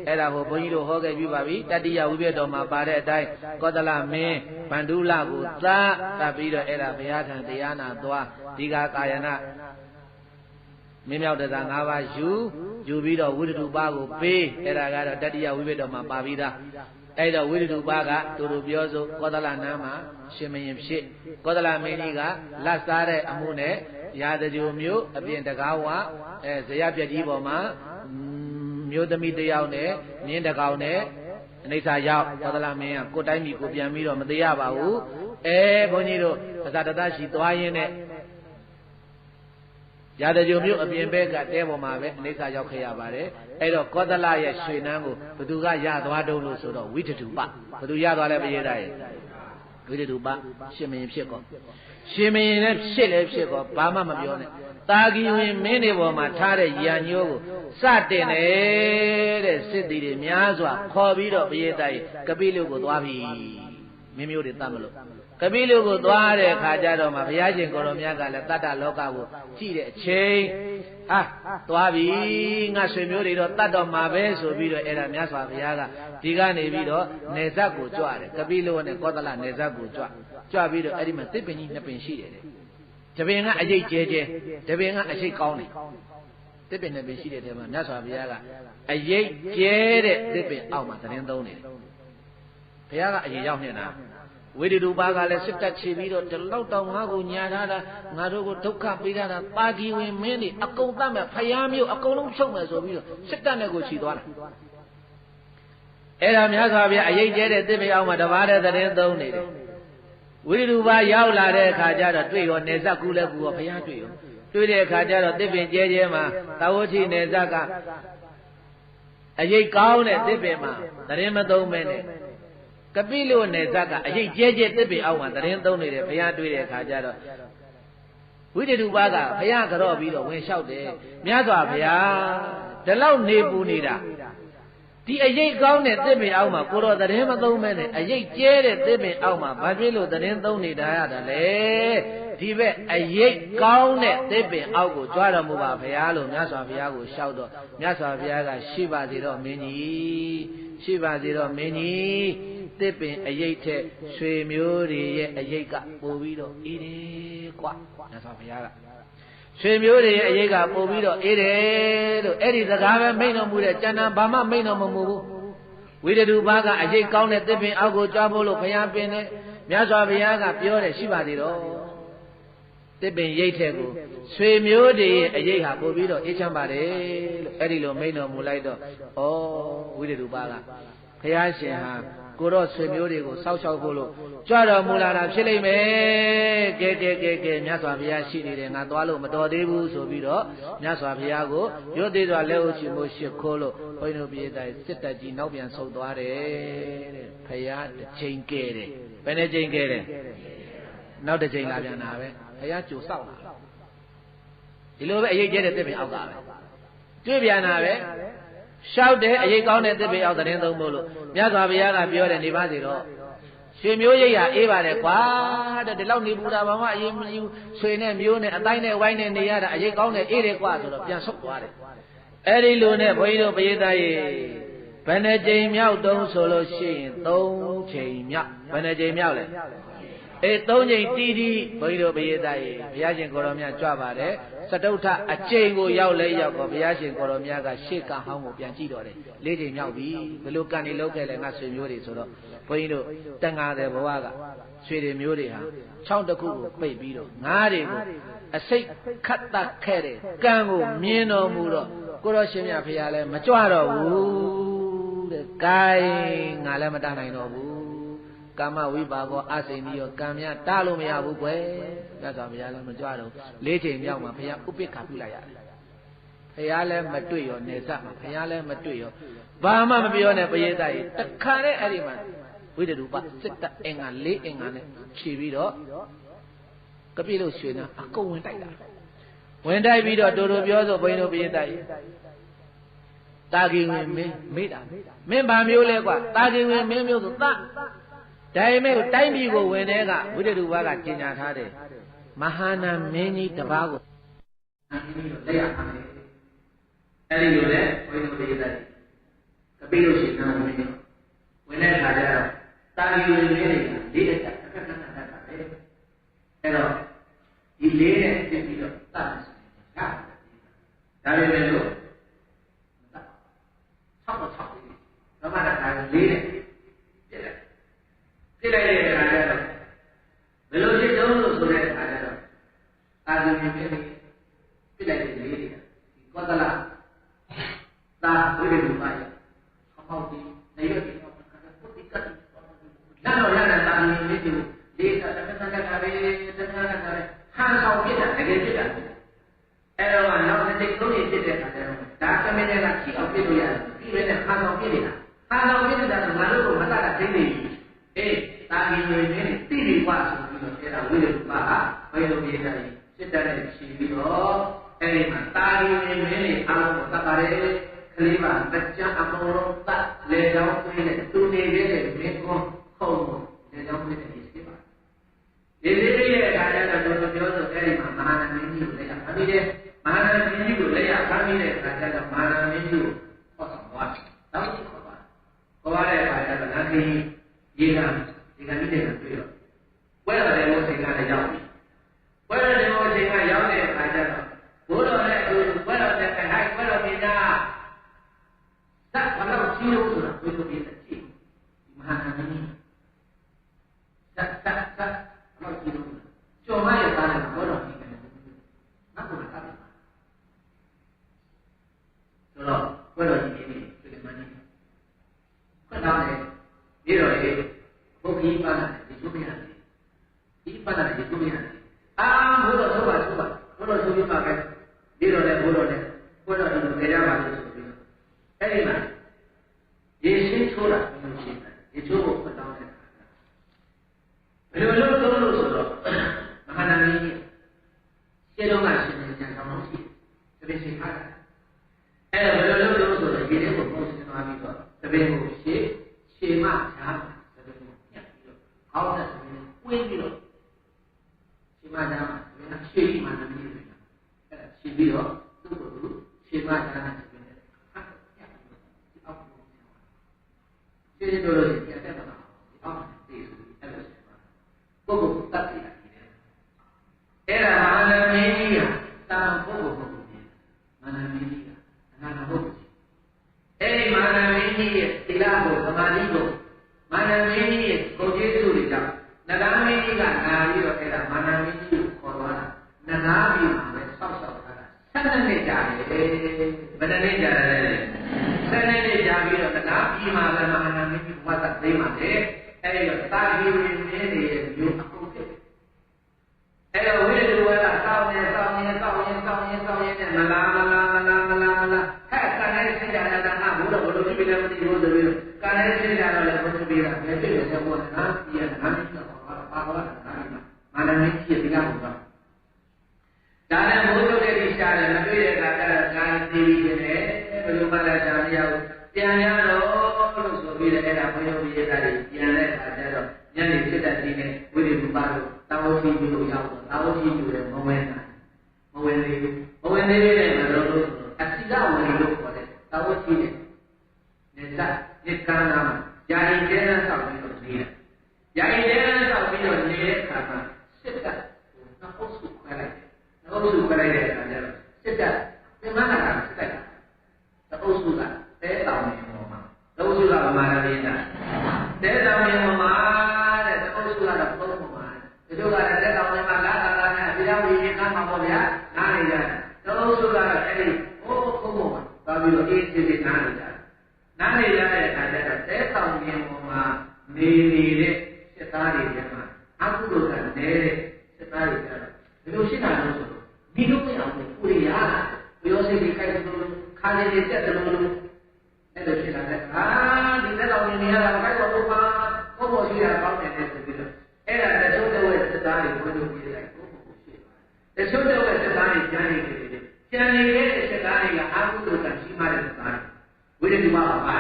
Speaker 1: အဲ့ဒါကိုဘုန်းကြီးတို့ဟောခဲ့ပြီးပါပြီတတိယဝိပဿတော်မှာပါတဲ့အတိုင်းကောသလမင်းဗန္ဓုလကိုသတ်ပြီးတော့အဲ့ဒါဘုရားထံတရားနာသွားဒီဃကာယနာမင်းမြောက်တစား၅ပါးယူပြီးတော့ဝိတ္တုပါကိုပေးအဲ့ဒါကတော့တတိယဝိပဿတော်မှာပါပြီးသားအဲ့တော့ဝိတ္တုပါကသူတို့ပြောဆိုကောသလနန်းမှာရှင်မင်းဖြစ်ကောသလမင်းကြီးကလက်စားတဲ့အမှုနဲ့ရာဇဂိုမျိုးအပြင်တကားဝဇရပြက်ကြီးပေါ်မှာမျိုးသမီးတယောက်နဲ့မြင်းတကောင်နဲ့အနိစ္စရောက်ကောသလမင်းကကိုတိုင်းမိကိုပြန်ပြီးတော့မသေးရပါဘူးဘုန်းကြီးတို့အသာတရှိသွားရင်းနဲ့ရာဇဂိုမျိုးအပြင်ဘက်ကတဲပေါ်မှာပဲအနိစ္စရောက်ခဲ့ရပါတယ်အဲ့တော့ကောသလရဲ့ရွှေနန်းကိုဘသူကရသွားတုံးလို့ဆိုတော့ဝိတ္တုပဘသူရသွားလဲမရတဲ့ဝိတ္တုပရှင်မင်းဖြစ်ကောရှင်မင်းလည်းဖြစ်ကောဘာမှမပြောနဲ့တာဂီဝင်မင်းတွေပေါ်မှာထားတဲ့ရံညိုးကိုစတင်တဲ့စစ်သည်တွေများစွာခေါ်ပြီးတော့ဘုရားတိုက်ကပိလုကိုသွားပြီမင်းမျိုးတွေတတ်မလို့ကပိလုကိုသွားတဲ့အခါကျတော့မှဘုရားရှင်ကိုရောမြတ်ကလည်းတတ္တလောကကိုကြည့်တဲ့အချိန်သွားပြီငါဆွေမျိုးတွေတော့တတ်တော့မှာပဲဆိုပြီးတော့အဲ့ဒါမြတ်စွာဘုရားကဒီကနေပြီးတော့နေဇတ်ကိုကြွတယ်ကပိလုနဲ့ကောသလနေဇတ်ကိုကြွပြီးတော့အဲ့ဒီမှာသစ်ပင်ကြီးနှစ်ပင်ရှိတယ်တဲ့တပင်ကအရေးကျဲတပင်ကအရှိတ်ကောင်းတယ်သစ်ပင်နှစ်ပင်ရှိတဲ့ထဲမှာမြတ်စွာဘုရားကအရေးကျဲတဲ့သစ်ပင်အောက်မှာသတင်းသုံးနေတယ်ဘုရားကအရင်ရောက်နေတာဝိတ္တုပါကလည်းစစ်တပ်ချီပြီးတော့ဒီလောက်တောင်ငါ့ကိုညာထားတာငါတို့ကိုဒုက္ခပေးထားတာပါဂီဝင်မင်းတွေအကုန်တတ်မဲ့ဖယားမျိုးအကုန်လုံးဖြုတ်မယ်ဆိုပြီးတော့စစ်တပ်နဲ့ကိုချီသွားတာအဲ့ဒါမြတ်စွာဘုရားအရေးကျဲတဲ့သစ်ပင်အောက်မှာတပါးတဲ့သတင်းသုံးနေတယ်ဝိတ္တုပါရောက်လာတဲ့အခါကျတော့တွေ့ရောနေဇက်ကူလည်းကူရောဘုရားတွေ့ရောတွေ့တဲ့အခါကျတော့သစ်ပင်ကျဲမှာသာဝတိနေဇက်ကအရေးကောင်းတဲ့သစ်ပင်မှာသတင်းမသုံးမဲနဲ့ကပိလုနေဇက်ကအရေးကျဲသစ်ပင်အောက်မှာသတင်းသုံးနေတယ်ဘုရားတွေ့တဲ့အခါကျတော့ဝိတ္တုပါကဘုရားကြော့ပြီးတော့ဝင်လျှောက်တယ်မြတ်စွာဘုရားဒီလောက်နေပူနေတာဒီအရေးကောင်းတဲ့သစ်ပင်အောက်မှာကိုတော်သတင်းမသုံးမဲနဲ့အရေးကျဲတဲ့သစ်ပင်အောက်မှာဘာဖြစ်လို့သတင်းသုံးနေတာရတာလဲဒီဘက်အရေးကောင်းတဲ့သစ်ပင်အောက်ကိုကြွတော်မူပါဘုရားလို့မြတ်စွာဘုရားကိုလျှောက်တော့မြတ်စွာဘုရားကရှိပါစေတော့မင်းကြီးရှိပါစေတော့မင်းကြီးသစ်ပင်အရေးထက်ရွှေမျိုးတွေရဲ့အရေးကပိုပြီးတော့အေးတယ်ကွာမြတ်စွာဘုရားကရွှေမျိုးတွေရဲ့အရေးကပို့ပြီးတော့အေးတယ်လို့အဲ့ဒီစကားပဲမိန့်တော်မူတဲ့ကျန်တာဘာမှမိန့်တော်မမူဘူးဝိတ္တုပါကအရေးကောင်းတဲ့သစ်ပင်အောက်ကိုကြွားဖို့လို့ဘုရားပင်တယ်မြတ်စွာဘုရားကပြောတယ်ရှိပါသေးတော့သစ်ပင်ရိတ်တဲ့ကိုရွှေမျိုးတွေရဲ့အရေးဟာပို့ပြီးတော့အေးချမ်းပါတယ်လို့အဲ့ဒီလိုမိန့်တော်မူလိုက်တော့ဩဝိတ္တုပါကဘုရားရှင်ဟာကိုတော့ဆွေမျိုးတွေကိုစောက်ရှောက်ဖို့လို့ကြွတော်မူလာတာဖြစ်လိမ့်မယ်ကဲမြတ်စွာဘုရားရှိနေတယ်ငါသွားလို့မတော်သေးဘူးဆိုပြီးတော့မြတ်စွာဘုရားကိုရွတ်သေးစွာလက်ဦးချီမို့ရှ िख ိုးလို့ဘုန်းကြီးတို့ပြည်တိုင်းစစ်တပ်ကြီးနောက်ပြန်ဆုတ်သွားတယ်တဲ့ဘုရားတစ်ချိန်ကဲတယ်ဘယ်နှချိန်ကဲတယ်နောက်တစ်ချိန်လာပြန်တာပဲဘုရားကြိုစောက်လာဒီလိုပဲအရေးကျတဲ့သစ်ပင်အောက်ကပဲတွေ့ပြန်တာပဲရှောက်တဲ့အရေးကောင်းတဲ့သစ်ပင်အောက်သတင်းသုံးဖို့လို့မြတ်စွာဘုရားကပြောတယ်နေပါစေတော့ရွှေမျိုးရိပ်ဟာအေးပါတယ်ကွာတဲ့ဒီလောက်နေပူတာဘာမှအရေးမယူရွှေနဲ့မျိုးနဲ့အတိုင်းနဲ့ဝိုင်းနဲ့နေရတာအရေးကောင်းတဲ့အေးတယ်ကွာဆိုတော့ပြန်ဆုတ်သွားတယ်အဲ့ဒီလိုနဲ့ဘုန်းကြီးတို့ပရိသတ်ရေဘယ်နှကြိမ်မြောက်တုံးဆိုလို့ရှိရင်3ချိန်မြောက်ဘယ်နှကြိမ်မြောက်လဲ3ချိန်တီးတီးဘုန်းကြီးတို့ပရိသတ်ရေဘုရားရှင်ကိုရောမြတ်ကြွပါတယ်စတုထအကျိန်ကိုရောက်လဲရောက်တော့ဘုရားရှင်ကိုရောမြတ်ကရှေ့ကဟောင်းကိုပြန်ကြည့်တော့တယ်4ချိန်မြောက်ပြီဘယ်လိုကန်နေလောက်ခဲ့လဲငါဆွေမျိုးတွေဆိုတော့ဘုန်းကြီးတို့တန်ဃာတဲ့ဘဝကဆွေတွေမျိုးတွေဟာချောင်းတစ်ခုကိုပိတ်ပြီးတော့ငါးတွေကိုအစိတ်ခတ်တတ်ခဲ့တဲ့ကံကိုမြင်တော်မူတော့ကိုရောရှင်မြတ်ဘုရားလည်းမကြွတော့ဘူးတဲ့ gain ငါလည်းမတတ်နိုင်တော့ဘူး ကာမဝိပါကောအစိန်ဒီရောကံများတားလို့မရဘူးကွယ်မြတ်စွာဘုရားလည်းမကြွတော့၄ချိန်မြောက်မှာဘုရားဥပိ္ပခာပြုလိုက်ရတယ်ဘုရားလည်းမတွေ့ရောနေစမှာဘုရားလည်းမတွေ့ရောဘာမှမပြောနဲ့ပရိသတ်ကြီးတခါနဲ့အဲ့ဒီမှာဝိတ္တုပစစ်တအင်္ဂါ၄အင်္ဂါနဲ့ခြေပြီးတော့ကပိလို့ရွှေနာအကုန်ဝင်တိုက်တာဝင်တိုက်ပြီးတော့တူတူပြောဆိုဘုန်းကြီးတို့ပရိသတ်ကြီးတာဂီဝင်မင်းမေးတာမင်းဘာမျိုးလဲကွာတာဂီဝင်မင်းမျိုးဆိုဒါပေမဲ့တိုင်းပြည်ကိုဝင်တဲ့ကဝိတ္တုပကကျင်ညာထားတယ်မဟာနာမင်းကြီးတစ်ပါးကိုလက်ရထားတယ်အဲ့ဒီလိုလဲဘုန်းကြီးတို့ပရိသတ်ကြီးကပိလို့ရွှေနာဝင်တဲ့အခါကျတော့တာဂီဝင်မင်းတွေက၄တက်တက်တက်တက်တယ်အဲ့တော့ဒီလေးနဲ့ပြင်ပြီးတော့တတ်တယ်ဆိုရင်ဒါပေမဲ့လို့6တော့6ပြီဘာမှတခါလေးနဲ့ပြစ်လိုက်တဲ့အခါကျတော့ဘယ်လိုဖြစ်တုံးလို့ဆိုတဲ့အခါကျတော့အာဇီမြင်ပြစ်လိုက်တဲ့လေးတွေဒီကောသလသာဝိရုပါယအပေါင်းဒီနေရတဲ့ပုတ္တိကတ်နာတော့ရတဲ့တာမီလေးတွေလေးတာတစ်ခါတစ်ခါပဲတစ်ခါတစ်ခါပဲဟန်ဆောင်ပြစ်တာတကယ်ပြစ်တာအဲ့တော့နောက်တစ်ချိန်လုံးနေပြစ်တဲ့အခါကျတော့ဒါကမင်းတွေကကြည့်အောင်ပြစ်လို့ရတယ်ပြီးပဲနဲ့ဟန်ဆောင်ပြစ်နေတာဟန်ဆောင်ပြစ်နေတာကငါတို့ကမတတ်တာသိနေပြီအေးတာဂီဝင်နေတိတိကွာဆိုပြီးတော့အဲ့ဒါဝိရူပါဘယ်လိုပြည့်တယ်စစ်တပ်နဲ့ရှင်းပြီးတော့အဲ့ဒီမှာတာဂီဝင်နေအားလုံးကိုတတ်ပါတယ်ကလေးပါမကြအမောလုံးတတ်လေကြောင်းသွေးနဲ့သူနေခဲ့တဲ့မင်းကွန်းခုံလေကြောင်းသွေးနဲ့ဒီစစ်ပါဒီလေးရဲ့အခါကျတော့တို့ပြောဆိုအဲ့ဒီမှာမဟာနာမင်းကြီးကိုလက်ရဖမ်းပြီးတယ်မဟာနာမင်းကြီးကိုလက်ရဖမ်းပြီးတဲ့အခါကျတော့မဟာနာမင်းကြီးကိုဟောဆောင်သွားတယ်တောင်းကြည့်ခေါ်သွားတဲ့အခါကျတော့လက်ခင်းရေကဒီကနေ့တည်းကတွေ့တော့ဝဲရတယ်လို့စိတ်ကလည်းရောက်ပြီဝဲရတယ်လို့စိတ်ကရောက်တဲ့အခါကျတော့ဘိုးတော်နဲ့သူဝဲတော်နဲ့ဟိုက်ဝဲတော်မိသားသတ်ဘာလို့ရှိလို့ဆိုတာဘယ်လိုဖြစ်လဲကြည့်မဟာနာမင်းကြီးသတ်တော့ကြည့်လို့ကျော်မရဲ့သားနဲ့ဘောတော်ကြီးကလည်းနောက်ကိုလာတယ်ဆိုတော့ဘောတော်ကြီးနေပြီဒီမှာနေခွတ်တော့လေဒီတော့လေဘုရားကြီးပါလာတယ်ဒီလိုမျိုးဒီပါလာတယ်ဒီလိုမျိုးအာဘုရားဆိုပါဘုရားဆိုပြီးပါခဲ့ဒီတော့လေဘုရားလေဘုရားကြီးကိုကြရပါလို့ဆိုပြီးအဲ့ဒီမှာရေရှင်းထိုးတာဘယ်လိုရှင်းလဲရေချိုးဖို့ခွတ်တော့တယ်ဘယ်လိုလုပ်လို့ဆိုတော့မဟာနာမင်းကြီးရှင်းတော့ကရှင်းနေကြအောင်လို့ရှိတယ်တပည့်ရှင်းထားတာအဲ့ဒါဘယ်လိုလုပ်လို့ဆိုတော့ဒီနေ့ကိုပုံစံသွားပြီးတော့တပည့်ကိုရှင်းမချားတပည့်ကိုညှပ်ပြီးတော့အောက်နဲ့တပည့်ကိုဝင်းပြီးတော့ရှင်းမချားမှာတပည့်ကရှင်းမှနာမည်တွေအဲ့ဒါရှင်းပြီးတော့သူ့ကိုသူရှင်းမချားနဲ့တပည့်နဲ့ဟတ်ညှပ်ပြီးတော့ဒီအောက်ကိုရှင်းလို့ရှိရင်တက်တော့ဒီအောက်တည်ဆိုအဲ့လိုပုဂ္ဂိုလ်တတ်တယ်အဲ့ဒါမဟာနာမင်းကြီးကတာပုဂ္ဂိုလ်ပုဂ္ဂိုလ်ကြီးမဟာနာမင်းကြီးကအနာဂတ်ပုဂ္ဂိုလ်ကြီးအဲ့ဒီမဟာနာမင်းကြီးရဲ့သီလကိုသမာဓိကိုမဟာနာမင်းကြီးရဲ့ကိုယ်ကျေးဇူးတွေကြောင့်နဂါမင်းကြီးကနာပြီးတော့အဲ့ဒါမဟာနာမင်းကြီးကိုခေါ်သွားတာနဂါပြည်မှာလည်းဆောက်ထားတာ7နှစ်ကြာတယ်ဘယ်နှစ်ကြာလဲ7နှစ်ကြာပြီးတော့နဂါပြည်မှာလည်းမဟာနာမင်းကြီးဝတ်သက်သိမ်းပါတယ်အဲ့ဒီတော့တာဂီဝင်နေရဲ့မျိုးအကုန်ဖြစ်အဲ့တော့ဝိရုဝါဒစောင်းနေနဲ့မလားဟဲ့ကနေစစ်ကြတာကဘုရားဘုလိုပြည့်တယ်မသိဘူးဆိုပြီးကနေစစ်ကြတော့လည်းဘုရားပြည့်တာပဲပြည့်တယ်ဆိုတော့နားပြည့်နားပြည့်တော့ပါတော့မာနမင်းကြီးတရားဘုရားဒါနဲ့မိုးချုပ်တဲ့ဒီရှားတယ်မတွေ့တဲ့အခါကျတော့ကာယသိပြီးတယ်ဘယ်လိုမှလည်းရှားမရဘူးပြန်ရတော့လို့ဆိုပြီးအဲ့ဒါဘုရားပြည့်တာတွေပြန်တဲ့အခါကျတော့ညနေစစ်တဲ့ဒီနဲ့ဝိရိယပါလို့တာဝတိပြုလို့ရောက်တော့တာဝတိပြုတယ်မဝင်သေးဘူးနဲ့မလို့အစိကဝင်လို့ခေါ်တယ်တာဝတိနဲ့နေကန္နာမှာယာယီကျဲနဲ့ဆောက်ပြီးတော့နေတယ်ယာယီကျဲနဲ့ဆောက်ပြီးတော့နေတဲ့အခါမှာစစ်တပ်ကိုနောက်အုပ်စုခွဲလိုက်တဲ့အခါကျတော့စစ်တပ်ပြန်လာတာစစ်တပ်တအုပ်စုကတဲတောင်နေပေါ်မှာတအုပ်စုကဗမာရင်းတာတဲတောင်နေပေါ်မှာတဲ့တအုပ်စုကတော့သုံးပေါ်မှာဒီလိုကလည်းတဲတောင်နေမှာလာနဲ့အပြားဝီရင်ကမ်းမှာပေါ့ဗျာနားနေကြတအုပ်စုကတော့အဲ့ဒီဟိုးပေါ်မှာသွားပြီးတော့အေးစစ်စစ်နားနေကြတဲ့အခါကျတော့တဲတောင်နေပေါ်မှာနေနေတဲ့ သားတွေထဲမှာအကုသိုလ်ကနေတဲ့စစ်သားတွေကြတော့ဘယ်လိုရှင်းတာလဲဆိုတော့ဒီလိုမရဘူးကိုယ်ရဘယ်လိုစိတ်ကြီးခိုက်လို့ခါးလေးတက်တယ်လို့အဲ့လိုရှင်းလာတဲ့ဒီတက်တော်နေရတာခိုက်တော့ဘာကိုပေါ်ရှိတာကောင်းတယ်ဆိုပြီးတော့အဲ့ဒါတချို့တော့စစ်သားတွေဘယ်လိုပြေးလိုက်ကိုရှိပါတယ်တချို့တော့စစ်သားတွေကျန်နေတယ်ကျန်နေတဲ့စစ်သားတွေကအကုသိုလ်ကရှိမှတဲ့စစ်သားတွေဝိရဒုမပါပါ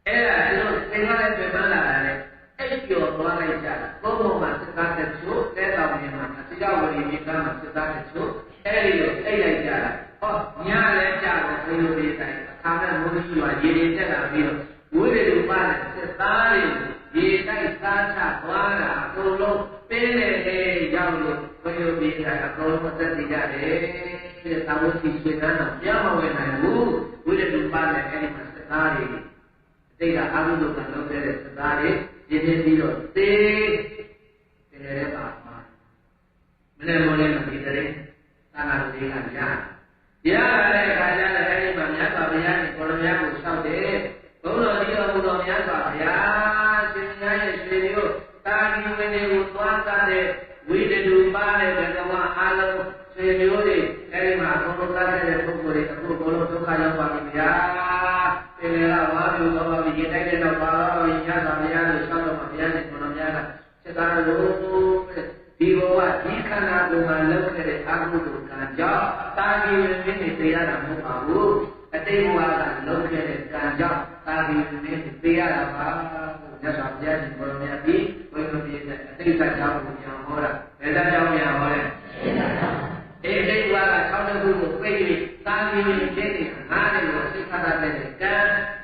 Speaker 1: အဲ့ဒါကျွန်တော်သင်္ခါရပြပန်းလာတယ်အဲ့ပြောသွားလိုက်ကြဘုံဘုံမှာစစ်သားတချို့တဲတော်မြင်မှာတရားဝရီမြေကမ်းမှာစစ်သားတချို့အဲ့ဒီလိုအိတ်လိုက်ကြတာဟောညလည်းကြတယ်ဘယ်လိုဒီတိုင်းအခါနဲ့မိုးကြီးရွာရေတွေတက်လာပြီးတော့ဝိရဒုမနဲ့စစ်သားတွေရေတိုက်စားချသွားတာအကုန်လုံးပေးလေရောက်လို့ဘယ်လိုဒီတိုင်းအကုန်လုံးသက်သေကြတယ်တဲ့သာဝတိရှင်နာတော့ပြောင်းမဝင်နိုင်ဘူးဝိရဒုမနဲ့အဲ့ဒီမှာစစ်သားတွေတိတ်ကအမှုလုပ်တာလုပ်တဲ့စကားတွေရင်းနှီးပြီးတော့သေတယ်ပါမှာမနေ့မိုးလေးမှာဒီတဲ့သာနာလူတွေကရရတဲ့အခါကျတော့အဲဒီမှာမြတ်စွာဘုရားကိုကိုရမကိုလျှောက်တယ်ဘုန်းတော်ကြီးတော်ဘုရားမြတ်စွာဘုရားရှင်များရဲ့ရှင်မျိုးတာဂီဝင်းတွေကိုသွားတတ်တဲ့ဝိတတုပါတဲ့ဘဂဝါအားလုံးရှင်မျိုးတွေအဲဒီမှာဘုန်းတော်သားတဲ့ပုဂ္ဂိုလ်တွေအခုဘုန်းတော်ဒုက္ခရောက်ပါပြီဗျာသင်္ကေတဝါပြုတော်ပါပြီရေတိုက်တဲ့တော့ပါတော့ညသာဘုရားလို့ဆောက်တော့ဘုရားနဲ့ကိုတော်များကစကားလို့ဒီဘဝဒီခန္ဓာကိုယ်မှာလောက်ခဲ့တဲ့အကုသိုလ်ကံကြောင့်တာဂီဝင်နေသိရတာမဟုတ်ပါဘူးအတိတ်ဘဝကလောက်ခဲ့တဲ့ကံကြောင့်တာဂီဝင်နေသိရတာပါညသာဘုရားရှင်ကိုတော်များပြီးဝိသုဒ္ဓိတဲ့အတိတ်ကကြောင့်ကိုပြန်ဟောတာဘယ်သာကြောင့်ပြန်ဟောလဲအဲ့ဒီဘဝက6နှစ်ခုကိုပြည့်ပြီးတာဂီဝင်ဖြစ်နေတာငါးတယ်လို့သိခါတာတဲ့ကံ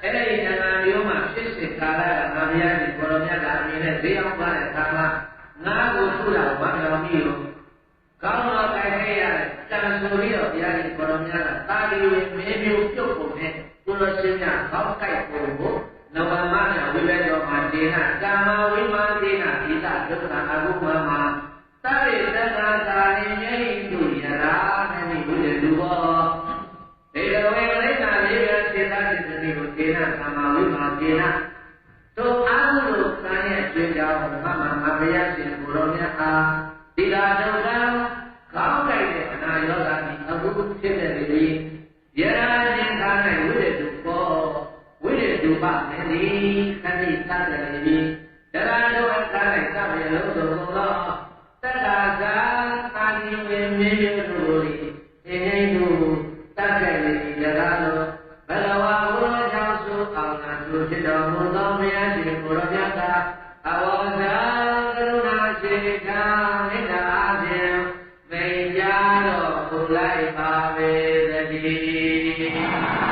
Speaker 1: အဲ့ဒီဉာဏ်မျိုးမှာဖြစ်စဉ်ကာလကငါဘုရားရှင်ကိုတော်မြတ်ကအမြင်နဲ့ဈေးအောင်ပါတဲ့ကာလငါကိုထူတာဘာလို့မိလို့ကောင်းတော့ကြိုင်ခဲ့ရတယ်တန်ဆိုပြီးတော့ဘုရားရှင်ကိုတော်မြတ်ကတာဂီဝင်မင်းမျိုးပြုတ်ပုံနဲ့ကိုတော်ရှင်များကောက်ကြိုက်ပုံကိုနဝမနဲ့ဝိဘတော်မှာဒေနာကာမဝိမာဒေနာဣဒဒုက္ခအဘုမမှာသရိတ္တနာသာရိယိတုယရာနိဝိရဒုဘောဒေဝေလိနာလေးရစေတစိတ္တိကိုဒေနာကာမဝိမာဒေနာတို့အာဟုလို့ကံရဲ့ကျွေးကြောင်းမမဘုရားရှင်ကိုတော်မြတ်အားဒီလာဒုက္ခကောင်းကြိုက်တဲ့အနာရောဂါဒီအခုဖြစ်တဲ့လေယရာရှင်သာ၌ဝိရဒုဘောဝိရဒုပမင်းဒီခဏိသတ္တလေဒီယရာဒုက္ခ၌သဗ္ဗေလုံးစုံသောတတ္တာဇာသာဂီဝေမြေမျိုးတို့၏အင်းင်းတို့တတ်တဲ့လေယရာတို့ဘဂဝါဘုရားကြောင့်ဆိုအောင်နာသူဖြစ်တော်မူသောဘုရားရှင်ကိုရောမြတ်သာအဝဇ္ဇာကရုဏာရှိခံမေတ္တာဖြင့်မိန်ကြားတော်မူလိုက်ပါပေသတည်း